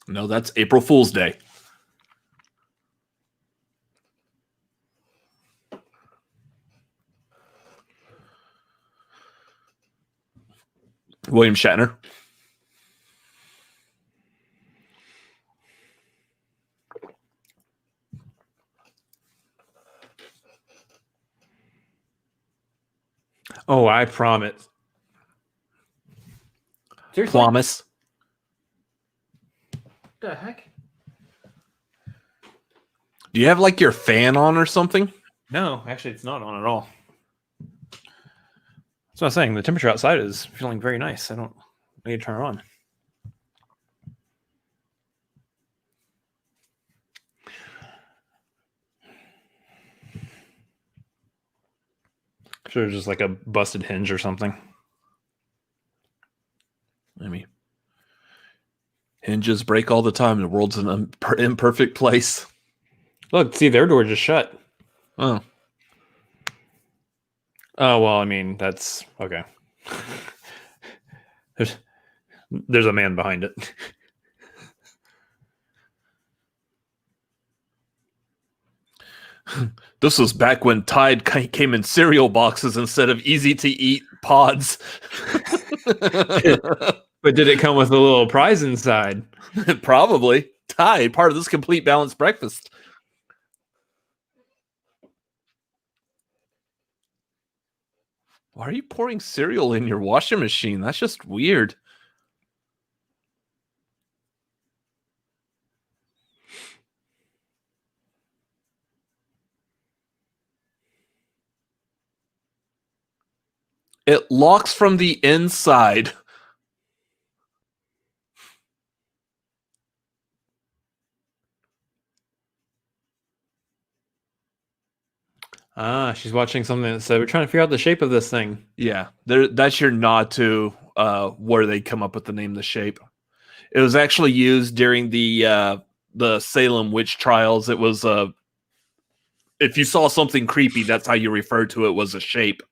No, that's April Fool's Day. William Shatner. Oh, I promise. Seriously? Promise. What the heck? Do you have like your fan on or something? No, actually, it's not on at all. That's what I'm saying. The temperature outside is feeling very nice. I don't need to turn it on. Sure, just like a busted hinge or something. I mean, hinges break all the time. The world's an imperfect place. Look, see, their door just shut. Oh. Oh, well, I mean, that's okay. There's a man behind it. This was back when Tide came in cereal boxes instead of easy-to-eat pods. But did it come with a little prize inside? Probably. Tide, part of this complete balanced breakfast. Why are you pouring cereal in your washing machine? That's just weird. It locks from the inside. Ah, she's watching something that said, we're trying to figure out the shape of this thing. Yeah, that's your nod to where they come up with the name The Shape. It was actually used during the Salem witch trials. It was if you saw something creepy, that's how you referred to it, was a shape.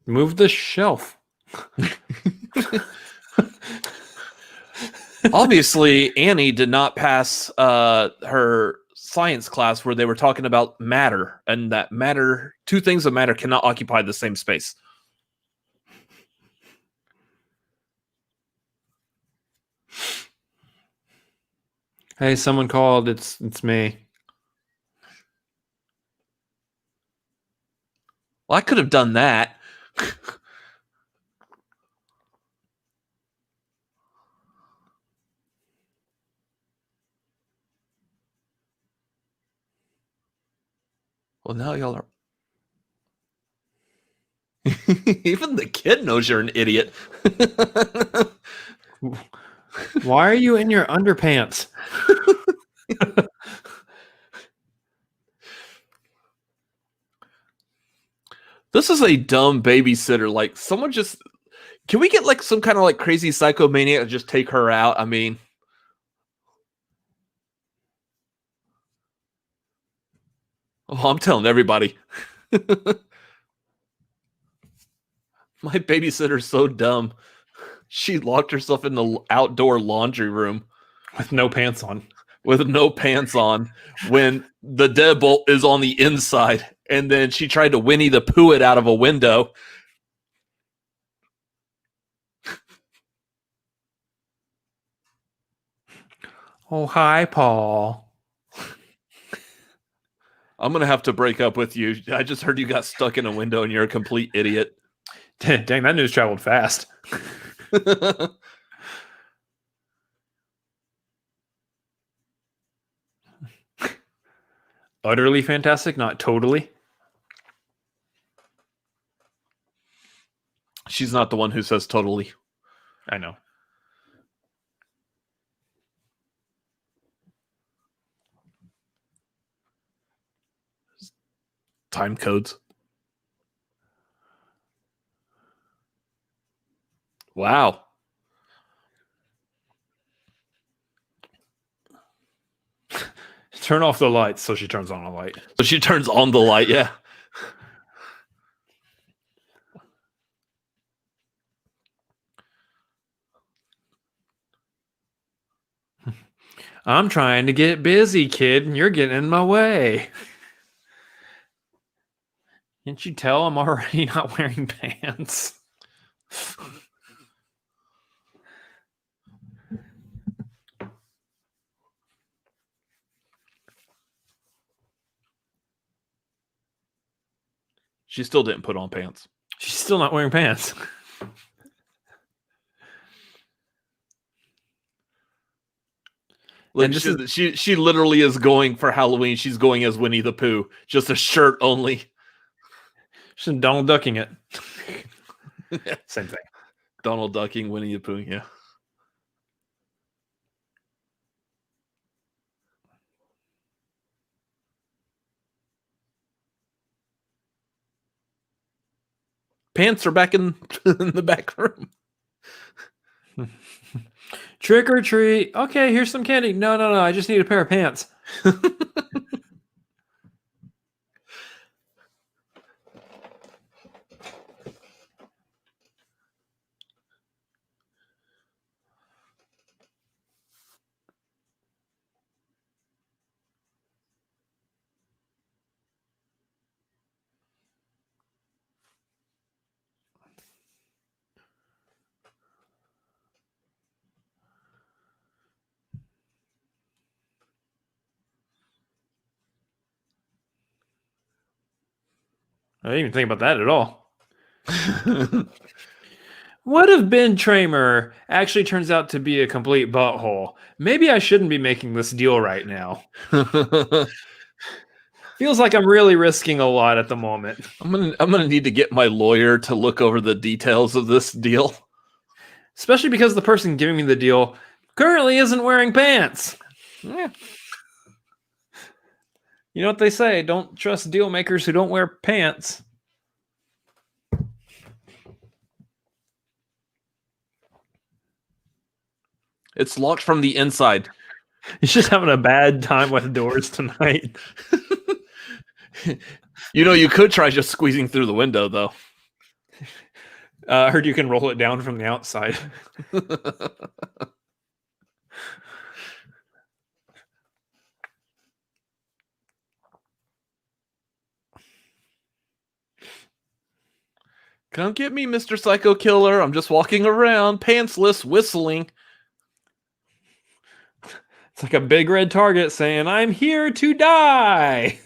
Move the shelf. Obviously, Annie did not pass her science class where they were talking about matter, and that matter, two things of matter cannot occupy the same space. Hey, someone called. It's me. Well, I could have done that. Well, now y'all are. Even the kid knows you're an idiot. Why are you in your underpants? This is a dumb babysitter. Like, someone just... Can we get, like, some kind of, like, crazy psychomaniac and just take her out? I mean... Oh, I'm telling everybody. My babysitter's so dumb. She locked herself in the outdoor laundry room. With no pants on. With no pants on. When the deadbolt is on the inside. And then she tried to Winnie the Pooh it out of a window. Oh, hi, Paul. I'm going to have to break up with you. I just heard you got stuck in a window and you're a complete idiot. Dang, that news traveled fast. Utterly fantastic, not totally. She's not the one who says totally. I know. Time codes. Wow. Turn off the lights, so she turns on a light. So she turns on the light, yeah. I'm trying to get busy, kid, and you're getting in my way. Can't you tell I'm already not wearing pants? She still didn't put on pants. She's still not wearing pants. Look, she literally is going for Halloween. She's going as Winnie the Pooh, just a shirt only. She's Donald Ducking it. Same thing. Donald Ducking, Winnie the Pooh, yeah. Pants are back in the back room. Trick or treat. Okay, here's some candy. No. I just need a pair of pants. I didn't even think about that at all. What if Ben Tramer actually turns out to be a complete butthole? Maybe I shouldn't be making this deal right now. Feels like I'm really risking a lot at the moment. I'm gonna need to get my lawyer to look over the details of this deal. Especially because the person giving me the deal currently isn't wearing pants. Yeah. You know what they say, don't trust deal makers who don't wear pants. It's locked from the inside. He's just having a bad time with doors tonight. You know, you could try just squeezing through the window, though. I heard you can roll it down from the outside. Come get me, Mr. Psycho Killer. I'm just walking around, pantsless, whistling. It's like a big red target saying, I'm here to die.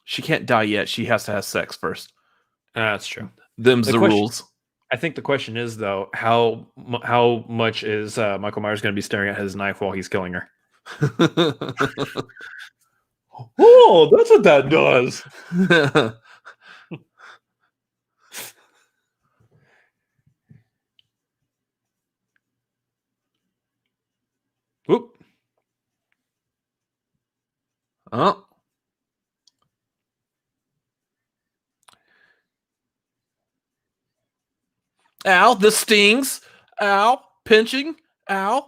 She can't die yet. She has to have sex first. That's true. Them's the rules. I think the question is, though, how much is Michael Myers going to be staring at his knife while he's killing her? Oh, that's what that does. Whoop. Oh. Ow, this stings. Ow, pinching. Ow.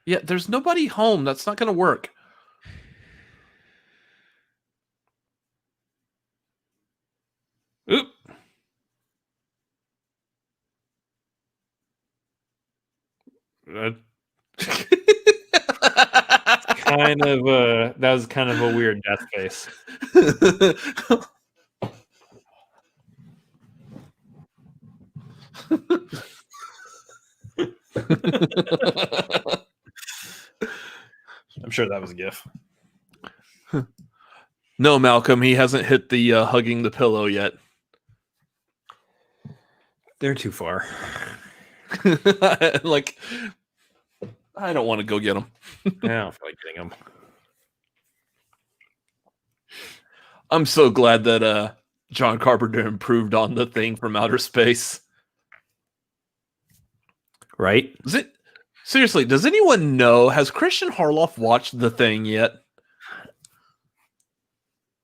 Yeah, there's nobody home. That's not going to work. Oop. That was kind of a weird death face. I'm sure that was a gif. No, Malcolm, he hasn't hit the hugging the pillow yet. They're too far. Like, I don't want to go get them. I don't feel like getting them. I'm so glad that John Carpenter improved on The Thing from Outer Space. Right? Seriously, does anyone know? Has Christian Harloff watched The Thing yet?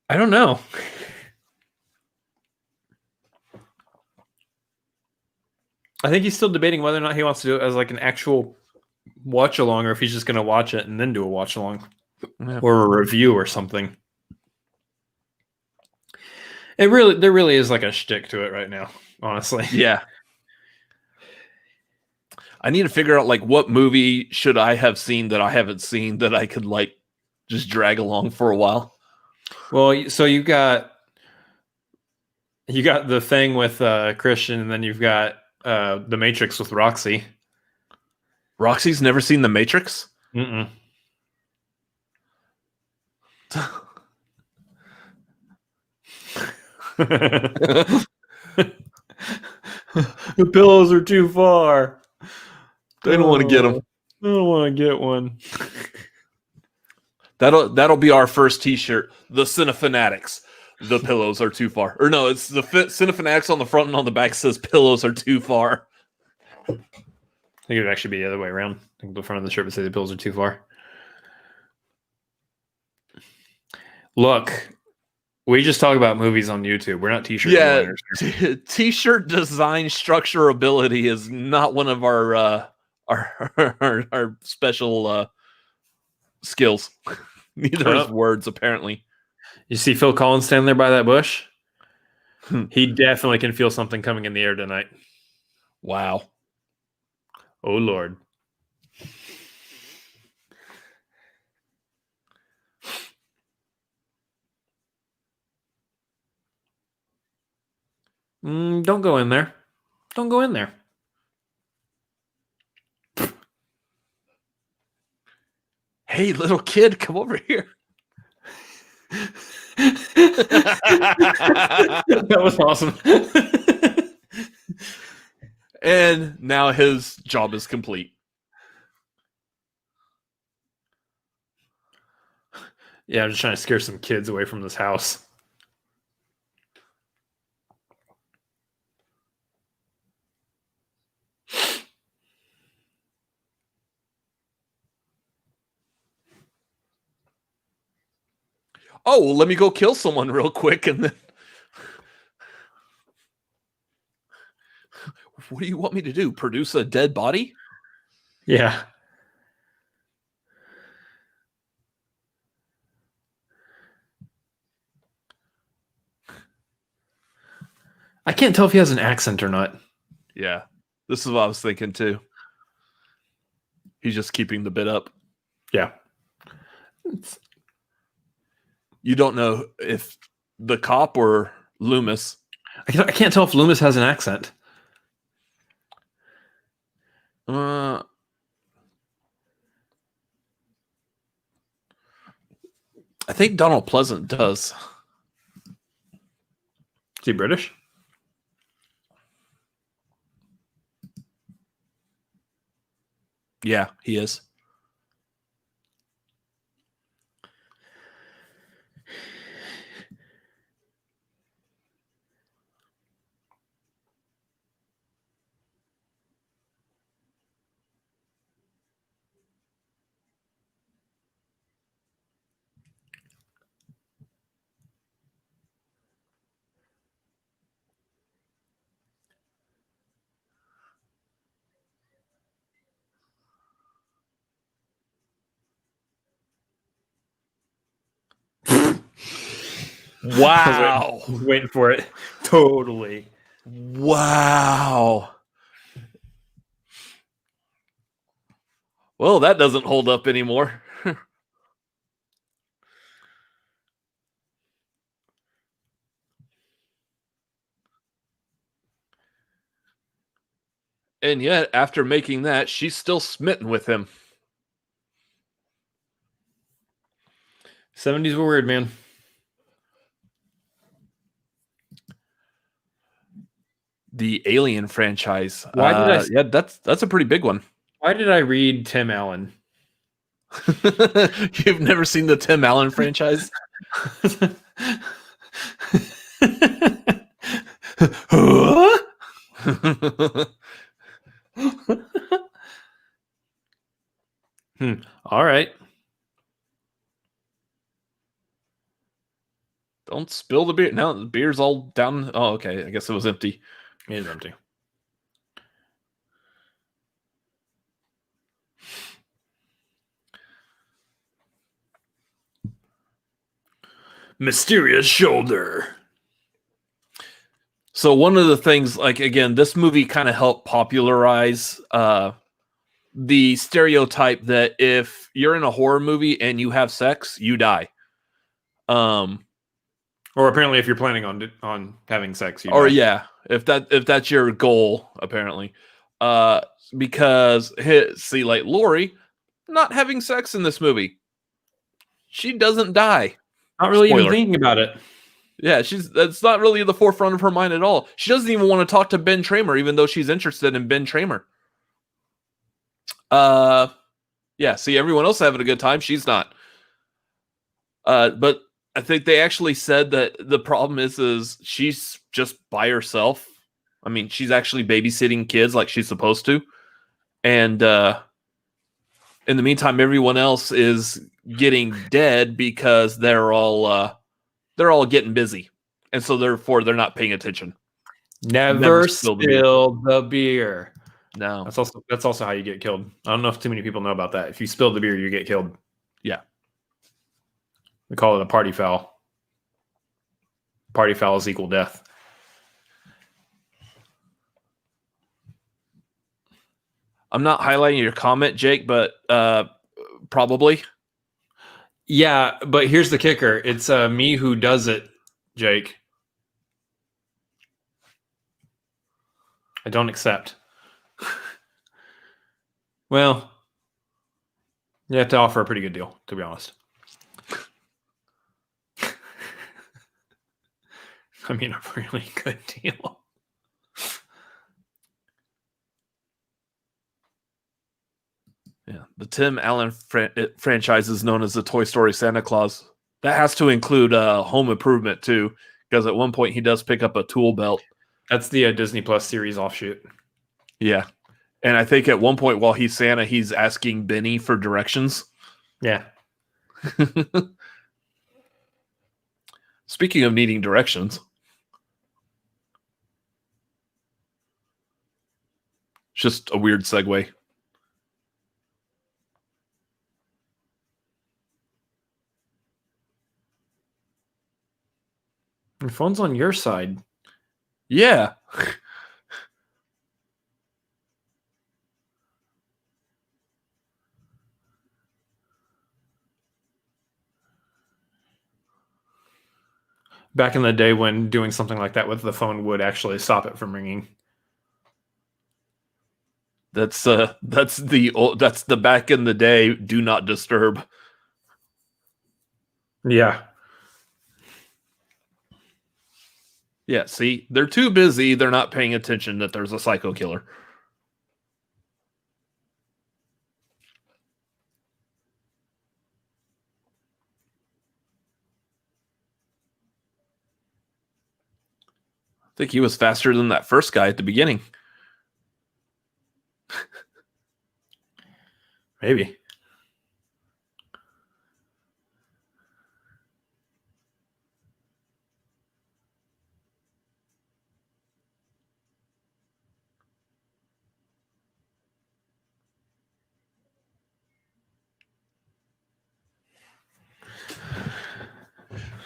I don't know. I think he's still debating whether or not he wants to do it as like an actual watch along, or if he's just going to watch it and then do a watch along or a review or something. There really is like a shtick to it right now, honestly. Yeah. I need to figure out like what movie should I have seen that I haven't seen that I could like just drag along for a while. Well, so you got The Thing with Christian, and then you've got The Matrix with Roxy. Roxy's never seen The Matrix? Mm-mm. The pillows are too far. They don't want to get them. I don't want to get one. That'll be our first T-shirt. The Cinefanatics. The pillows are too far. Or no, it's the Cinefanatics on the front and on the back says pillows are too far. I think it would actually be the other way around. I think the front of the shirt would say the pillows are too far. Look, we just talk about movies on YouTube. We're not T-shirt designers. T-shirt design structurability is not one of our special skills. Neither is words, apparently. You see Phil Collins standing there by that bush? He definitely can feel something coming in the air tonight. Wow. Oh, Lord. Don't go in there. Don't go in there. Hey, little kid, come over here. That was awesome. And now his job is complete. Yeah, I'm just trying to scare some kids away from this house. Oh, well, let me go kill someone real quick and then... What do you want me to do? Produce a dead body? Yeah. I can't tell if he has an accent or not. Yeah. This is what I was thinking too. He's just keeping the bit up. Yeah. You don't know if the cop or Loomis. I can't tell if Loomis has an accent. I think Donald Pleasant does. Is he British? Yeah, he is. Wow. I was waiting for it. Totally. Wow. Well, that doesn't hold up anymore. And yet, after making that, she's still smitten with him. 70s were weird, man. The Alien franchise. Why did I? Yeah, that's a pretty big one. Why did I read Tim Allen? You've never seen the Tim Allen franchise? All right. Don't spill the beer. Now the beer's all down. Oh, okay. I guess it was empty. It is empty. Mysterious shoulder. So one of the things, like, again, this movie kind of helped popularize the stereotype that if you're in a horror movie and you have sex, you die. Or apparently, if you're planning on having sex, you or die. Yeah, if that's your goal, apparently, because see, like Lori, not having sex in this movie, she doesn't die. Not really Spoiler. even thinking about it. Yeah, that's not really the forefront of her mind at all. She doesn't even want to talk to Ben Tramer, even though she's interested in Ben Tramer. Yeah, see, everyone else having a good time, she's not. But I think they actually said that the problem is she's just by herself. I mean, she's actually babysitting kids like she's supposed to. And in the meantime, everyone else is getting dead because they're all getting busy. And so therefore they're not paying attention. Never spill the beer. No. That's also how you get killed. I don't know if too many people know about that. If you spill the beer, you get killed. Yeah. We call it a party foul. Party fouls equal death. I'm not highlighting your comment, Jake, but probably. Yeah, but here's the kicker. It's me who does it, Jake. I don't accept. Well, you have to offer a pretty good deal, to be honest. I mean, a really good deal. Yeah, the Tim Allen franchise is known as the Toy Story Santa Claus. That has to include Home Improvement too, because at one point he does pick up a tool belt. That's the Disney Plus series offshoot. Yeah, and I think at one point while he's Santa, he's asking Benny for directions. Yeah. Speaking of needing directions, just a weird segue. Your phone's on your side. Yeah. Back in the day when doing something like that with the phone would actually stop it from ringing. That's the back in the day do not disturb. Yeah. Yeah, see, they're too busy. They're not paying attention that there's a psycho killer. I think he was faster than that first guy at the beginning. Maybe.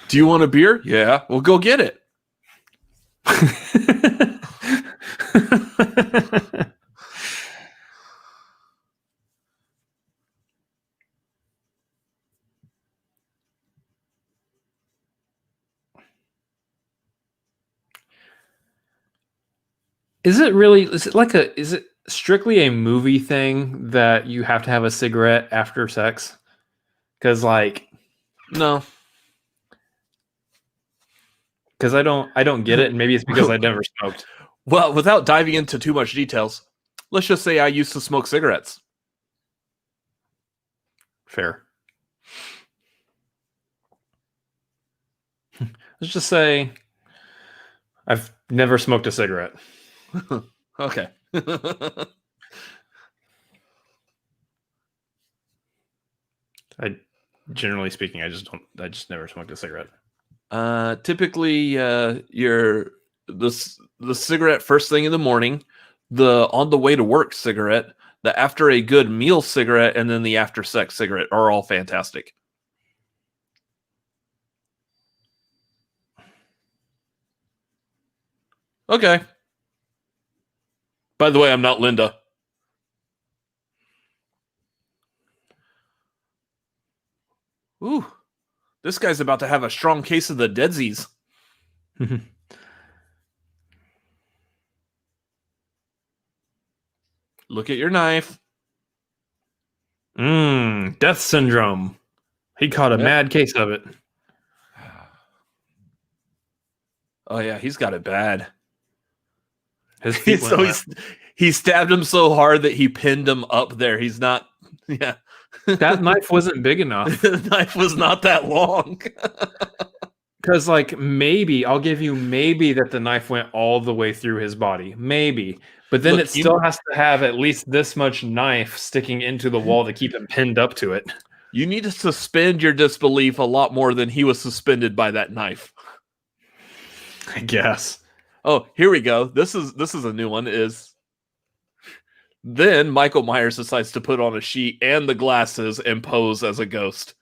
Do you want a beer? Yeah, well, go get it. Is it strictly a movie thing that you have to have a cigarette after sex? Because no. Because I don't get it, and maybe it's because I never smoked. Well, without diving into too much details, let's just say I used to smoke cigarettes. Fair. Let's just say I've never smoked a cigarette. Okay. Generally speaking, I just never smoked a cigarette. Typically, the cigarette first thing in the morning, the on the way to work cigarette, the after a good meal cigarette, and then the after sex cigarette are all fantastic. Okay. By the way, I'm not Linda. Ooh, this guy's about to have a strong case of the deadsies. Look at your knife. Death syndrome. He caught a mad case of it. Oh yeah, he's got it bad. His feet he stabbed him so hard that he pinned him up there. He's not. Yeah, that knife wasn't big enough. The knife was not that long. Because, like, maybe I'll give you maybe that the knife went all the way through his body, maybe, but then it still has to have at least this much knife sticking into the wall to keep him pinned up to it. You need to suspend your disbelief a lot more than he was suspended by that knife. I guess. Oh, here we go. This is a new one. Then Michael Myers decides to put on a sheet and the glasses and pose as a ghost.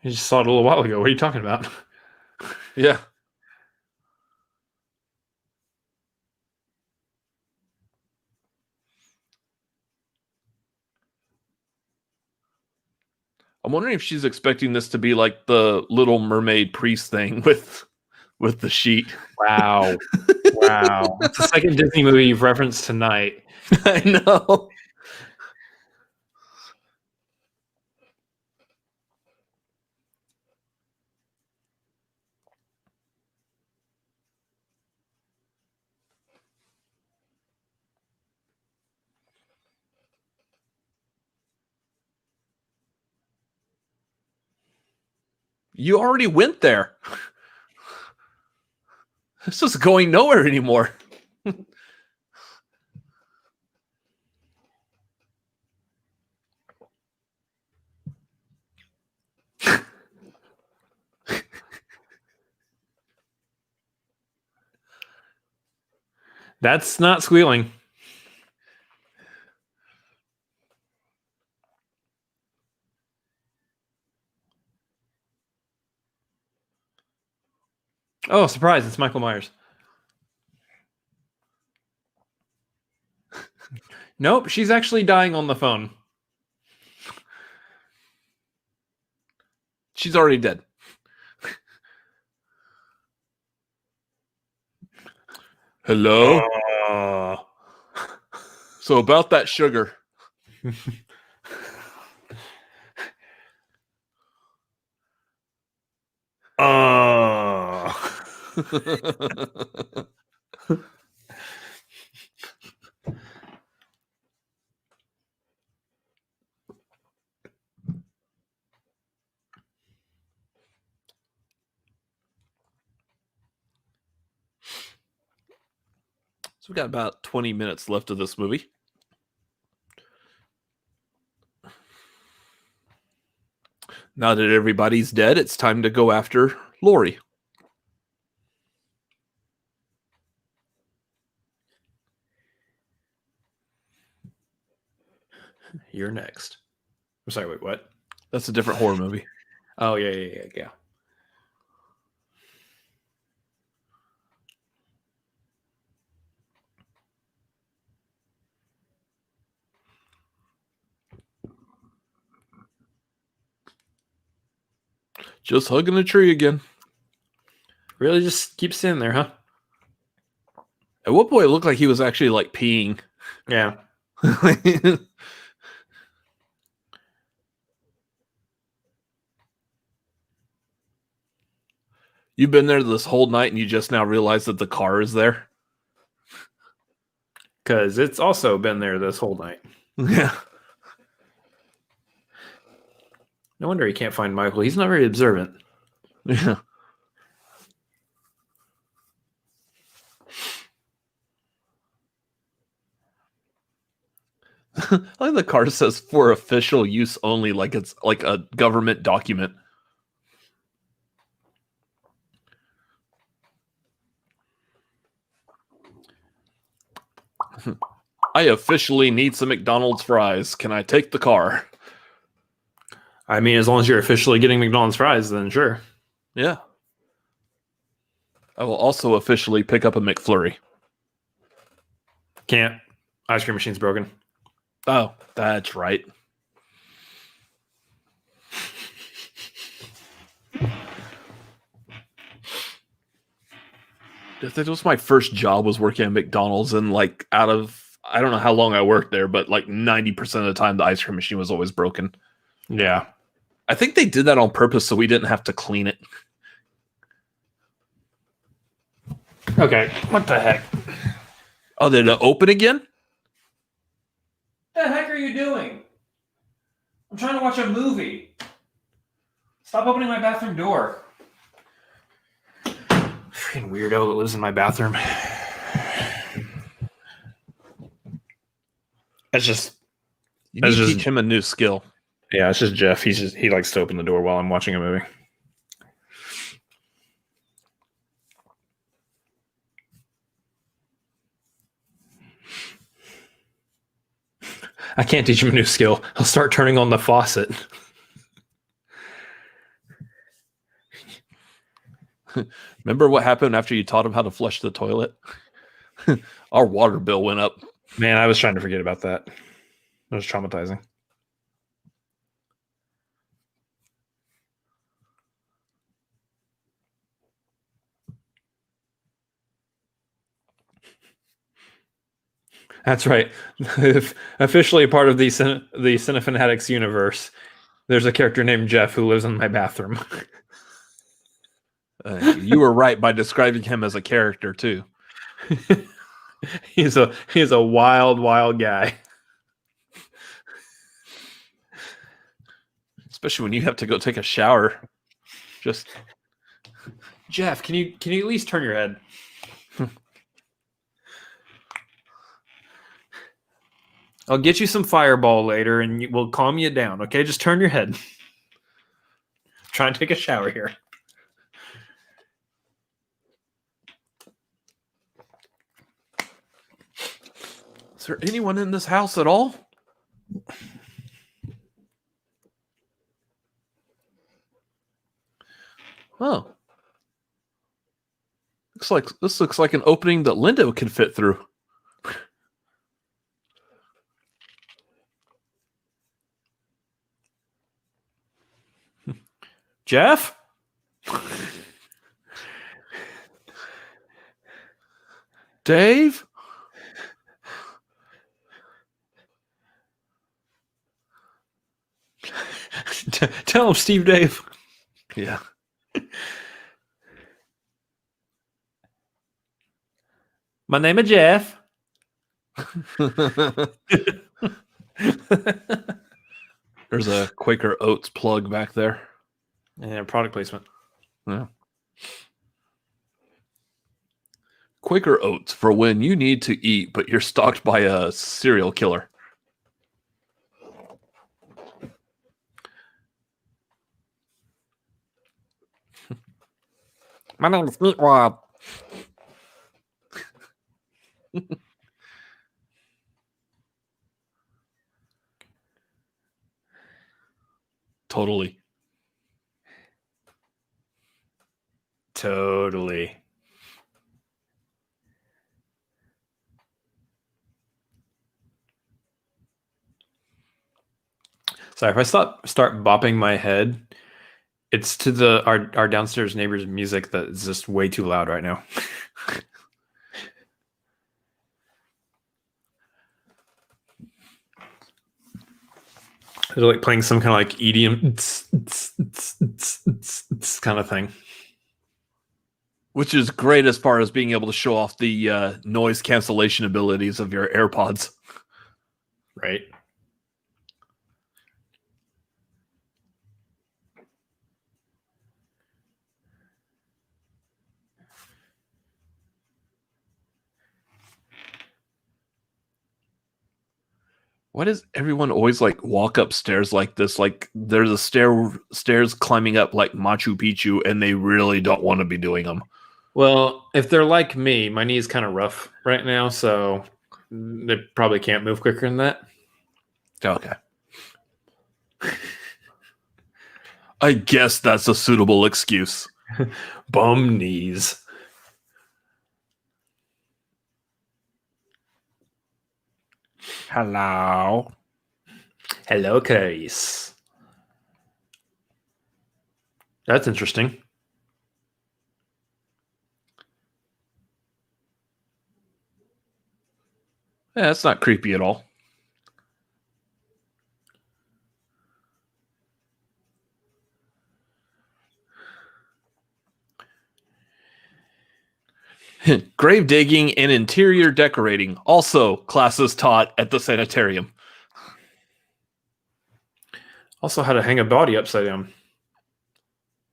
You just saw it a little while ago. What are you talking about? Yeah. I'm wondering if she's expecting this to be like the Little Mermaid priest thing with the sheet. Wow. Wow. It's the second Disney movie you've referenced tonight. I know. You already went there. This is going nowhere anymore. That's not squealing. Oh, surprise, it's Michael Myers. Nope, she's actually dying on the phone. She's already dead. Hello? So about that sugar. So we've got about 20 minutes left of this movie. Now that everybody's dead, it's time to go after Lori. You're next. I'm sorry, wait, what? That's a different horror movie. Oh, yeah. Just hugging a tree again. Really just keep sitting there, huh? At what point it looked like he was actually like peeing. Yeah. You've been there this whole night and you just now realize that the car is there? Because it's also been there this whole night. Yeah. No wonder he can't find Michael. He's not very observant. Yeah. Like the car says for official use only, like it's like a government document. I officially need some McDonald's fries. Can I take the car? I mean, as long as you're officially getting McDonald's fries, then sure. Yeah. I will also officially pick up a McFlurry. Can't. Ice cream machine's broken. Oh, that's right. That was my first job, was working at McDonald's, and like out of, I don't know how long I worked there, but like 90% of the time the ice cream machine was always broken. Yeah. I think they did that on purpose so we didn't have to clean it. Okay. What the heck? Oh, did it open again? What the heck are you doing? I'm trying to watch a movie. Stop opening my bathroom door. Freaking weirdo that lives in my bathroom. That's just... You need to teach him a new skill. Yeah, it's just Jeff. He likes to open the door while I'm watching a movie. I can't teach him a new skill. He'll start turning on the faucet. Remember what happened after you taught him how to flush the toilet? Our water bill went up. Man, I was trying to forget about that. It was traumatizing. That's right. Officially part of the Cinefanatics universe, there's a character named Jeff who lives in my bathroom. You were right by describing him as a character too. He's a wild guy. Especially when you have to go take a shower. Just Jeff, can you at least turn your head? I'll get you some Fireball later and we'll calm you down, okay? Just turn your head. Try and take a shower here. Is there anyone in this house at all? Oh. This looks like an opening that Linda can fit through. Jeff? Dave? Tell him, Steve Dave. Yeah. My name is Jeff. There's a Quaker Oats plug back there. Yeah, product placement. Yeah. Quaker Oats for when you need to eat, but you're stalked by a serial killer. My name is Meatwad. Totally. Sorry, if I start bopping my head, it's to our downstairs neighbor's music that is just way too loud right now. They're like playing some kind of like EDM kind of thing. Which is great as far as being able to show off the noise cancellation abilities of your AirPods. Right. Why does everyone always like walk upstairs like this? Like there's a stairs climbing up like Machu Picchu, and they really don't want to be doing them. Well, if they're like me, my knee's kind of rough right now, so they probably can't move quicker than that. Okay. I guess that's a suitable excuse. Bum knees. Hello. Hello, Case. That's interesting. Yeah, that's not creepy at all. Grave digging and interior decorating. Also, classes taught at the sanitarium. Also, how to hang a body upside down.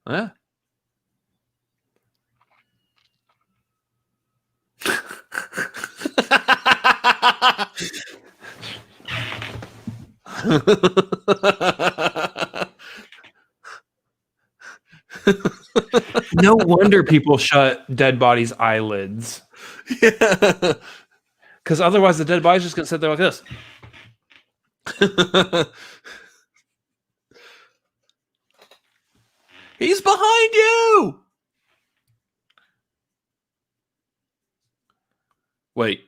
Yeah. No wonder people shut dead bodies' eyelids. Yeah. Because otherwise the dead body's just going to sit there like this. He's behind you! Wait.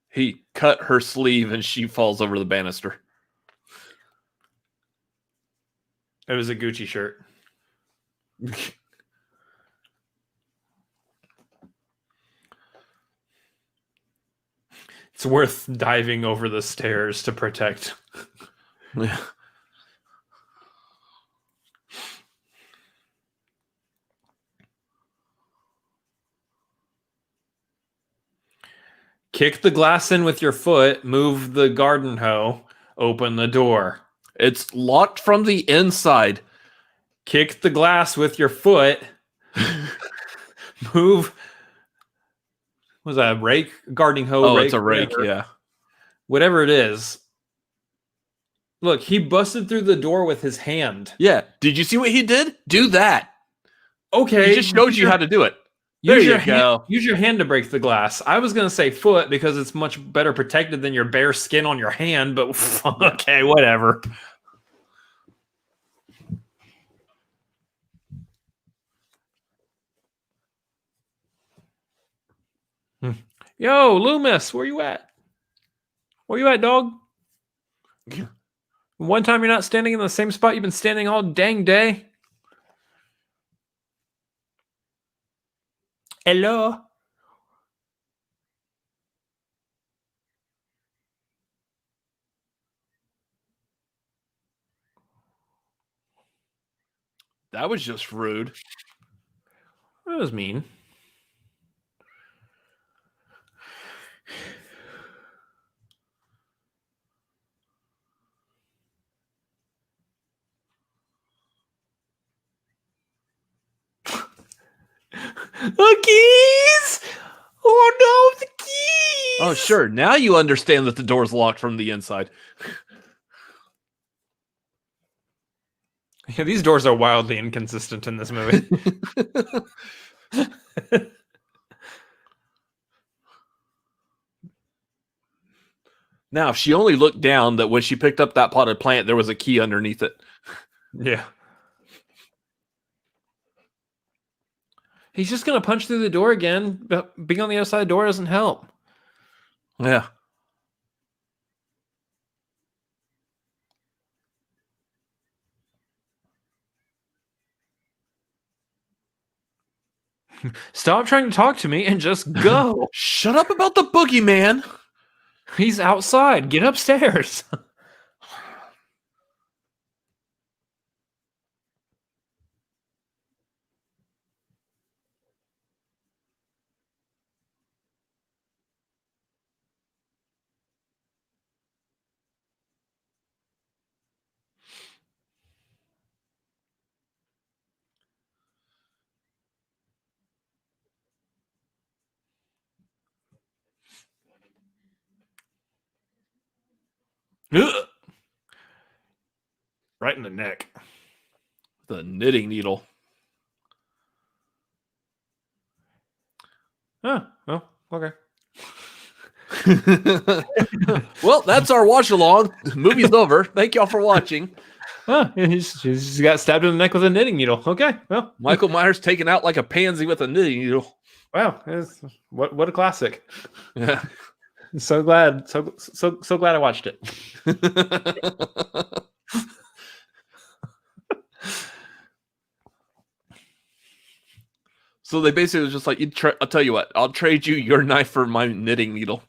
He cut her sleeve and she falls over the banister. It was a Gucci shirt. It's worth diving over the stairs to protect. Yeah. Kick the glass in with your foot, move the garden hoe, open the door. It's locked from the inside. Kick the glass with your foot, move. Was that a rake? Gardening hoe? Oh, rake, it's a rake, whatever. yeah. Whatever it is. Look, he busted through the door with his hand. Yeah. Did you see what he did? Do that. Okay. He just showed you how to do it. There Use you your go. Hand, use your hand to break the glass. I was going to say foot because it's much better protected than your bare skin on your hand, but okay, whatever. Yo, Loomis, where you at? Where you at, dog? One time you're not standing in the same spot you've been standing all dang day. Hello. That was just rude. That was mean. The keys! Oh no, the keys! Oh, sure. Now you understand that the door's locked from the inside. Yeah, these doors are wildly inconsistent in this movie. Now, if she only looked down, that when she picked up that potted plant, there was a key underneath it. Yeah. He's just going to punch through the door again, but being on the other side of the door doesn't help. Yeah. Stop trying to talk to me and just go. Shut up about the boogeyman. He's outside. Get upstairs. Right in the neck. The knitting needle. Oh, okay. Well, that's our watch along. The movie's over. Thank y'all for watching. She's got stabbed in the neck with a knitting needle. Okay, well, Michael Myers taken out like a pansy with a knitting needle. Wow, what a classic! Yeah. So glad I watched it. So they basically was just like, I'll tell you what, I'll trade you your knife for my knitting needle.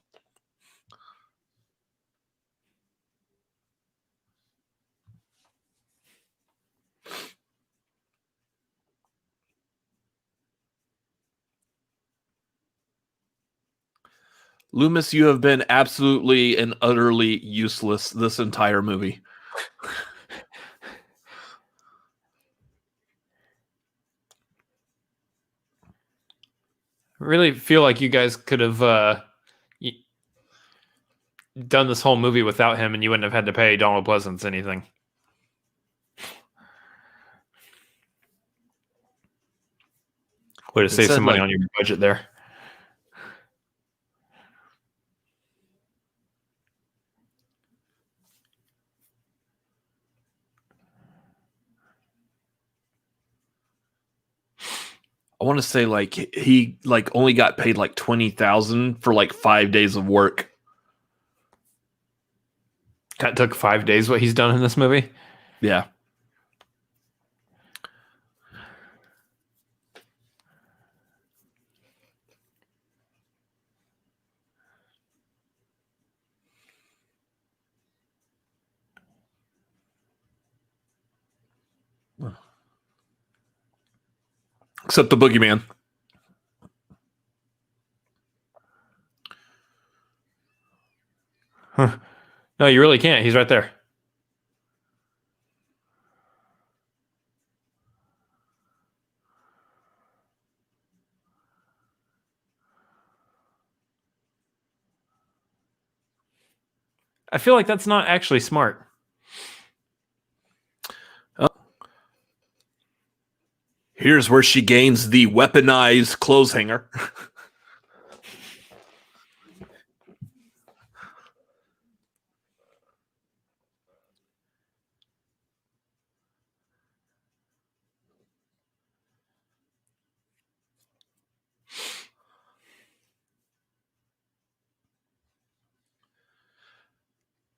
Loomis, you have been absolutely and utterly useless this entire movie. I really feel like you guys could have done this whole movie without him, and you wouldn't have had to pay Donald Pleasance anything. Would have saved some money on your budget there. I want to say like he like only got paid like $20,000 for like 5 days of work. That took 5 days. What he's done in this movie. Yeah. Except the boogeyman. Huh. No, you really can't. He's right there. I feel like that's not actually smart. Oh. Here's where she gains the weaponized clothes hanger.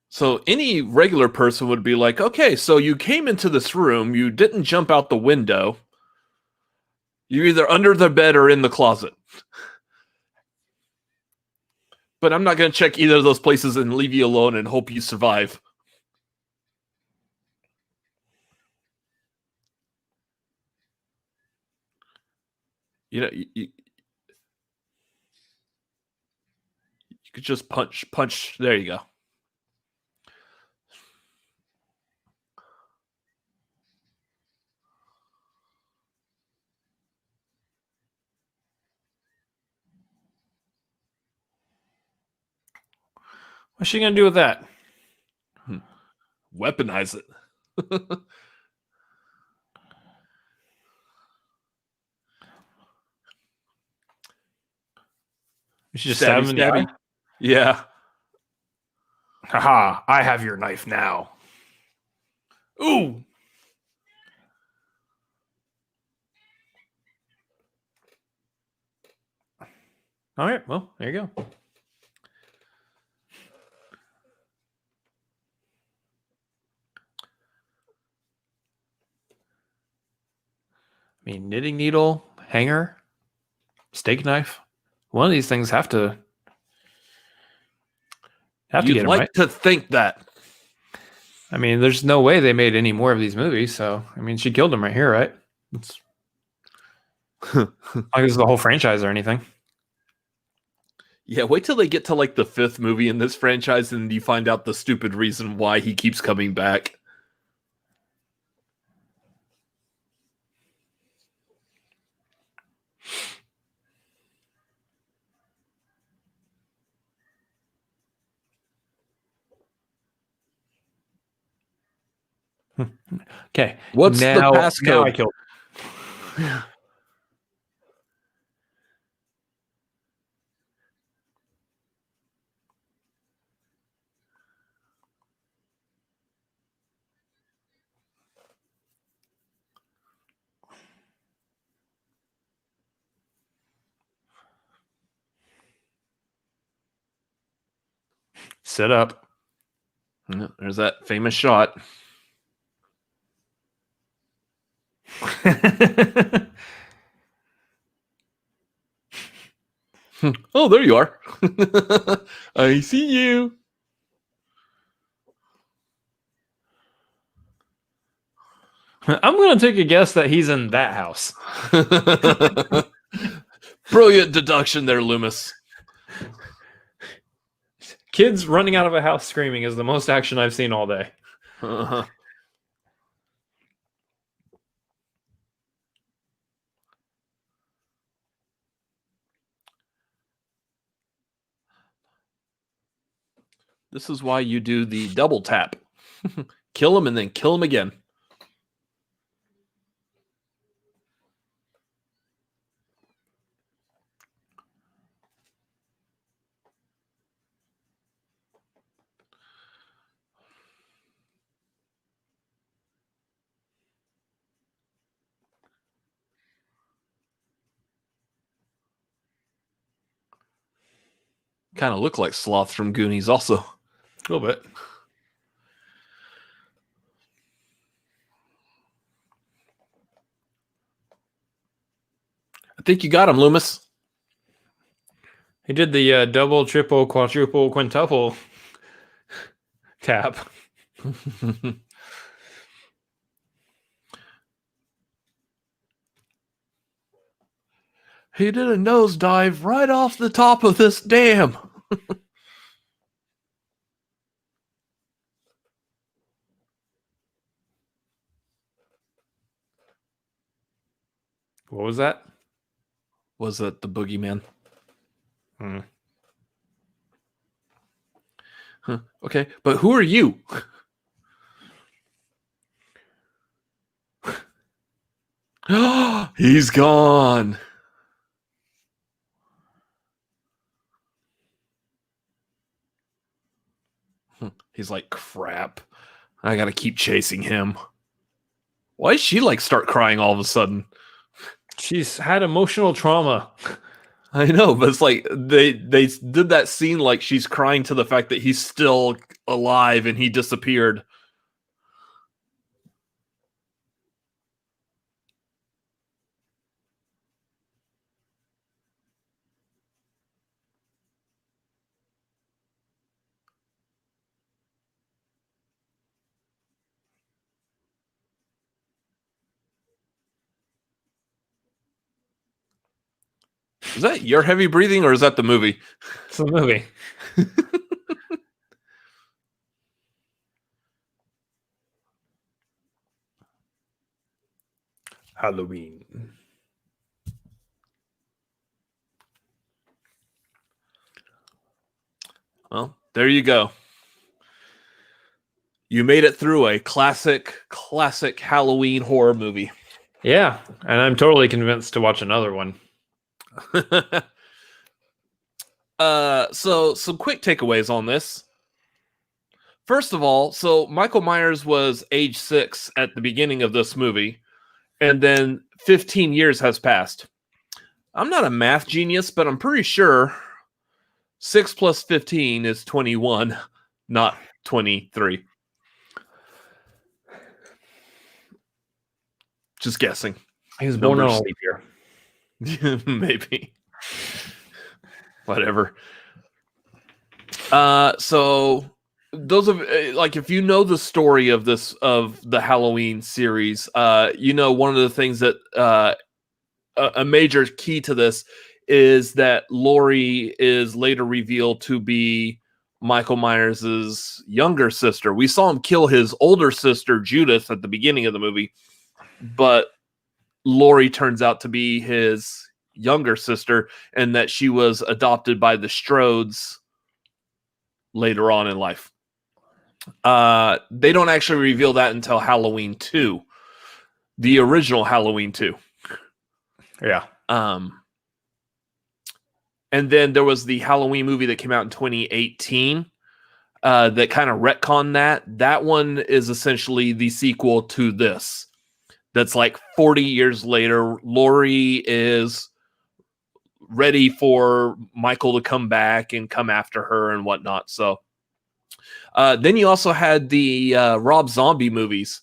So any regular person would be like, okay, so you came into this room, you didn't jump out the window. You're either under the bed or in the closet. But I'm not going to check either of those places and leave you alone and hope you survive. You know, you could just punch. There you go. What's she gonna do with that? Weaponize it. She just stab him in the eye? Yeah. Haha, I have your knife now. Ooh. All right, well, there you go. I mean, knitting needle, hanger, steak knife. One of these things have to You'd get him, like right? to think that. I mean, there's no way they made any more of these movies. So, I mean, she killed him right here, right? It's like this is the whole franchise or anything. Yeah, wait till they get to like the 5th movie in this franchise and you find out the stupid reason why he keeps coming back. Okay. What's the Now passcode? I killed. Sit up. There's that famous shot. Oh, there you are. I see you. I'm going to take a guess that he's in that house. Brilliant deduction there, Loomis. Kids running out of a house screaming is the most action I've seen all day. Uh-huh. This is why you do the double tap. Kill him and then kill him again. Kind of look like Sloth from Goonies also. A little bit. I think you got him, Loomis. He did the double, triple, quadruple, quintuple tap. He did a nosedive right off the top of this dam. What was that? Was it the boogeyman? Huh. Okay, but who are you? He's gone. He's like, crap. I gotta keep chasing him. Why does she like start crying all of a sudden? She's had emotional trauma. I know, but it's like they did that scene like she's crying to the fact that he's still alive and he disappeared. Is that your heavy breathing or is that the movie? It's a movie. Halloween. Well, there you go. You made it through a classic Halloween horror movie. Yeah, and I'm totally convinced to watch another one. So some quick takeaways on this. First of all, so Michael Myers was age 6 at the beginning of this movie, and then 15 years has passed. I'm not a math genius, but I'm pretty sure 6 plus 15 is 21, not 23. Just guessing. He was born on a leap year. Maybe. Whatever. So those of like, if you know the story of the Halloween series, you know one of the things that a major key to this is that Laurie is later revealed to be Michael Myers' younger sister. We saw him kill his older sister Judith at the beginning of the movie, but Laurie turns out to be his younger sister, and that she was adopted by the Strodes later on in life. They don't actually reveal that until Halloween 2, the original Halloween 2. Yeah. And then there was the Halloween movie that came out in 2018 that kind of retconned that. That one is essentially the sequel to this. That's like 40 years later. Laurie is ready for Michael to come back and come after her and whatnot. So then you also had the Rob Zombie movies.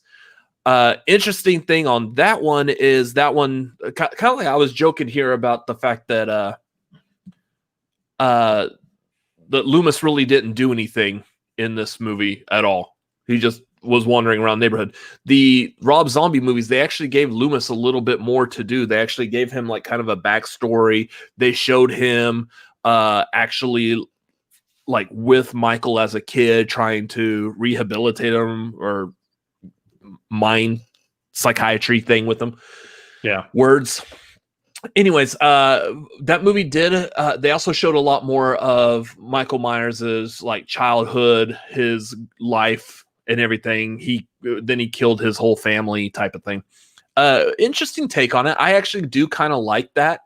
Interesting thing on that one is that one kind of like I was joking here about the fact that that Loomis really didn't do anything in this movie at all. He just was wandering around the neighborhood. The Rob Zombie movies, they actually gave Loomis a little bit more to do. They actually gave him like kind of a backstory. They showed him actually like with Michael as a kid trying to rehabilitate him or mind psychiatry thing with him. Yeah. Words. Anyways, that movie did. They also showed a lot more of Michael Myers's like childhood, his life, and everything. He killed his whole family, type of thing. Interesting take on it. I actually do kind of like that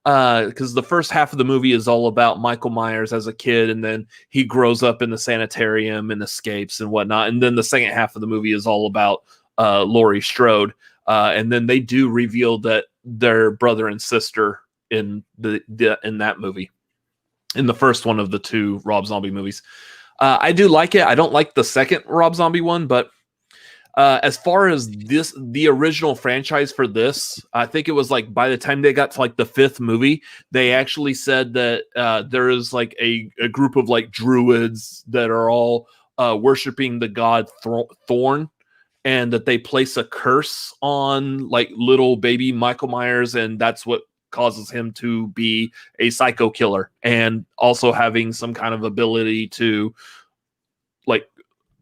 because the first half of the movie is all about Michael Myers as a kid, and then he grows up in the sanitarium and escapes and whatnot. And then the second half of the movie is all about Laurie Strode. And then they do reveal that they're brother and sister in in that movie, in the first one of the two Rob Zombie movies. I do like it. I don't like the second Rob Zombie one, but as far as the original franchise for this, I think it was like by the time they got to like the fifth movie, they actually said that there is like a group of like druids that are all worshiping the god Thorn. And that they place a curse on like little baby Michael Myers, and that's what causes him to be a psycho killer, and also having some kind of ability to like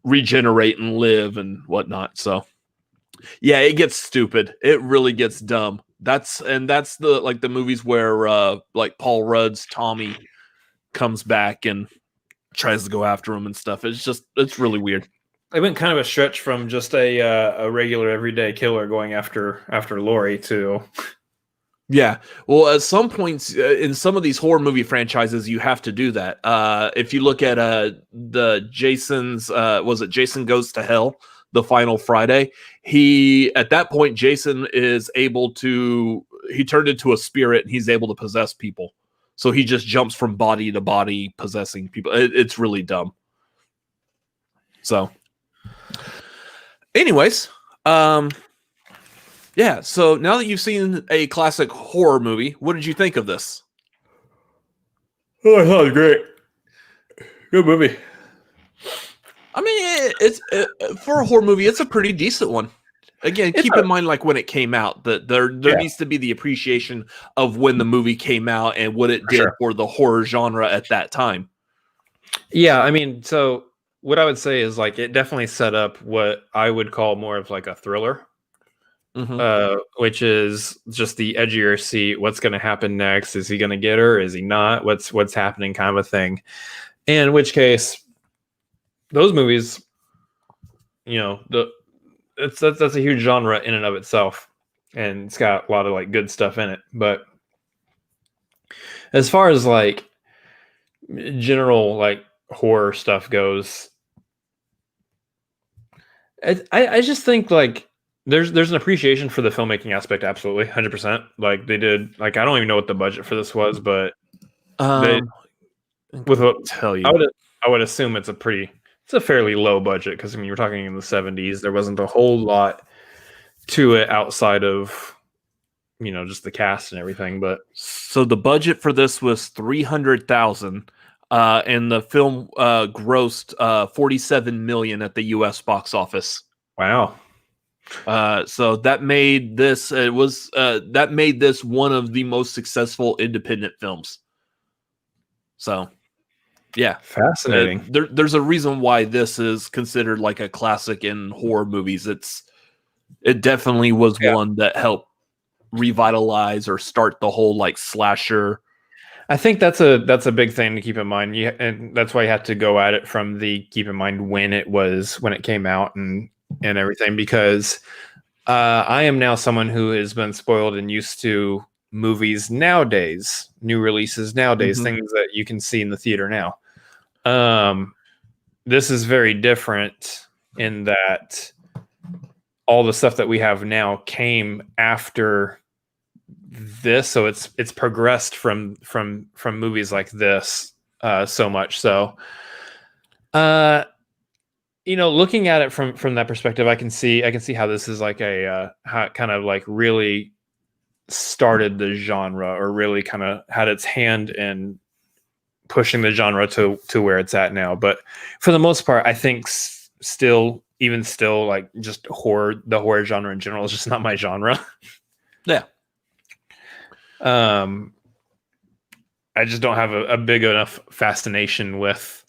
regenerate and live and whatnot. So yeah, it gets stupid. It really gets dumb. That's the like the movies where like Paul Rudd's Tommy comes back and tries to go after him and stuff. It's really weird. They went kind of a stretch from just a regular everyday killer going after Laurie to. Yeah. Well, at some points in some of these horror movie franchises, you have to do that. If you look at the Jason's, was it Jason Goes to Hell, the final Friday? At that point, Jason is able to, he turned into a spirit and he's able to possess people. So he just jumps from body to body possessing people. It's really dumb. So. Anyways, yeah, so now that you've seen a classic horror movie, what did you think of this? Oh, I thought it was great. Good movie. I mean, it's for a horror movie, it's a pretty decent one. Again, keep in mind, like when it came out, that there needs to be the appreciation of when the movie came out and what it did for the horror genre at that time. Yeah, I mean, so what I would say is like it definitely set up what I would call more of like a thriller, which is just the edge of your seat. What's going to happen next? Is he going to get her? Is he not? What's happening? Kind of a thing. And in which case, those movies, you know, that's a huge genre in and of itself, and it's got a lot of like good stuff in it. But as far as like general like horror stuff goes, I just think like there's an appreciation for the filmmaking aspect. Absolutely, 100%. Like they did. Like I don't even know what the budget for this was, but I would assume it's a fairly low budget because I mean you're talking in the 70s. There wasn't a whole lot to it outside of just the cast and everything. But so the budget for this was $300,000. And the film grossed $47 million at the U.S. box office. Wow! So that made this one of the most successful independent films. So, yeah, fascinating. There's a reason why this is considered like a classic in horror movies. It definitely was one that helped revitalize or start the whole like slasher I think that's a big thing to keep in mind. And that's why you had to go at it from the keep in mind when it came out and everything, because I am now someone who has been spoiled and used to movies nowadays, new releases nowadays, things that you can see in the theater now. This is very different in that all the stuff that we have now came after this, so it's progressed from movies like this so much. So looking at it from that perspective, I can see how this is like how it kind of like really started the genre, or really kind of had its hand in pushing the genre to where it's at now. But for the most part, I think still, like just the horror genre in general is just not my genre. Yeah. I just don't have a big enough fascination with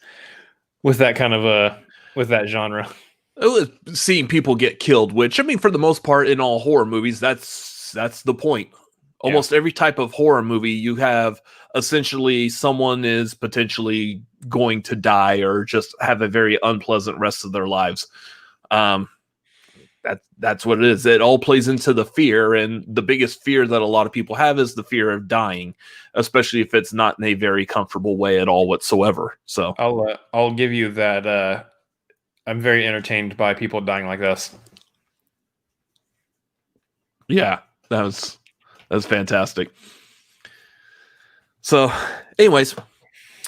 that kind of with that genre. Seeing people get killed, which, I mean, for the most part in all horror movies, that's the point. Almost every type of horror movie, you have essentially someone is potentially going to die or just have a very unpleasant rest of their lives. That's what it is. It all plays into the fear, and the biggest fear that a lot of people have is the fear of dying, especially if it's not in a very comfortable way at all whatsoever. So I'll give you that. I'm very entertained by people dying like this. Yeah, that's fantastic. So, anyways,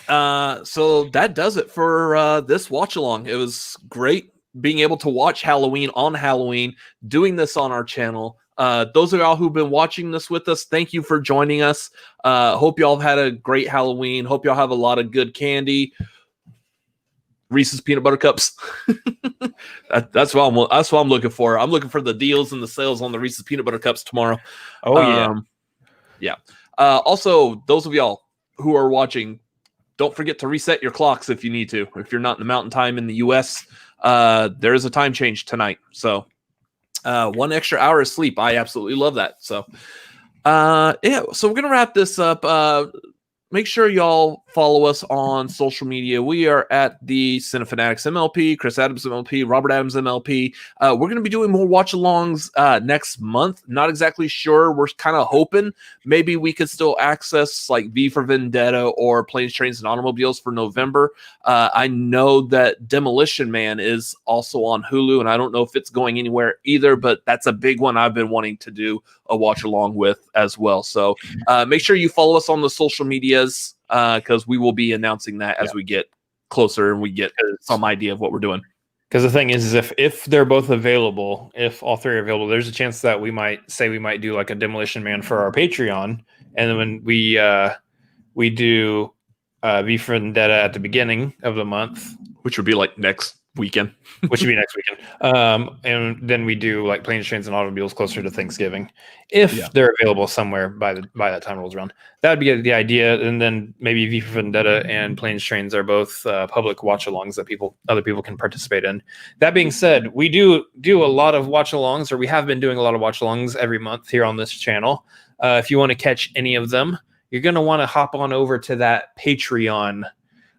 so that does it for this watch along. It was great being able to watch Halloween on Halloween, doing this on our channel. Those of y'all who've been watching this with us, thank you for joining us. Hope y'all have had a great Halloween. Hope y'all have a lot of good candy. Reese's peanut butter cups. That's what I'm looking for. I'm looking for the deals and the sales on the Reese's peanut butter cups tomorrow. Oh yeah. Also, those of y'all who are watching, don't forget to reset your clocks if you need to. If you're not in the mountain time in the US, there is a time change tonight. So 1 extra hour of sleep. I absolutely love that. So so we're gonna wrap this up. Make sure y'all follow us on social media. We are at the Cinefanatics MLP, Chris Adams MLP, Robert Adams MLP. We're going to be doing more watch-alongs next month. Not exactly sure. We're kind of hoping maybe we could still access like V for Vendetta or Planes, Trains, and Automobiles for November. I know that Demolition Man is also on Hulu, and I don't know if it's going anywhere either, but that's a big one I've been wanting to do a watch-along with as well. So make sure you follow us on the social media, because we will be announcing that as we get closer and we get some idea of what we're doing. Because the thing is if they're both available, if all three are available, there's a chance that we might do like a Demolition Man for our Patreon, and then when we do V for Vendetta at the beginning of the month, which would be like next weekend. And then we do like Planes, Trains, and Automobiles closer to Thanksgiving, if they're available somewhere by that time rolls around. That would be the idea. And then maybe V for Vendetta and Planes, Trains are both public watch-alongs that other people can participate in. That being said, we do a lot of watch-alongs, or we have been doing a lot of watch-alongs every month here on this channel. If you want to catch any of them, you're going to want to hop on over to that Patreon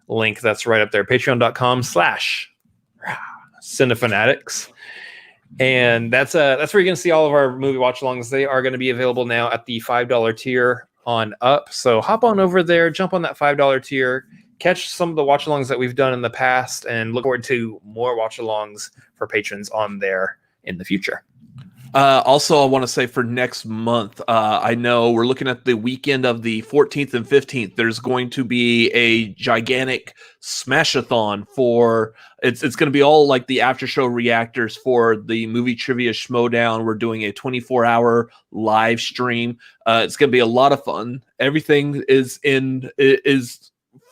link that's right up there, patreon.com/Cinefanatics. And that's where you're going to see all of our movie watch-alongs. They are going to be available now at the $5 tier on up. So hop on over there, jump on that $5 tier, catch some of the watch-alongs that we've done in the past, and look forward to more watch-alongs for patrons on there in the future. Also, I want to say for next month, I know we're looking at the weekend of the 14th and 15th. There's going to be a gigantic smash-a-thon for it's going to be all like the after show reactors for the movie trivia Schmoedown. We're doing a 24-hour live stream. It's going to be a lot of fun. Everything is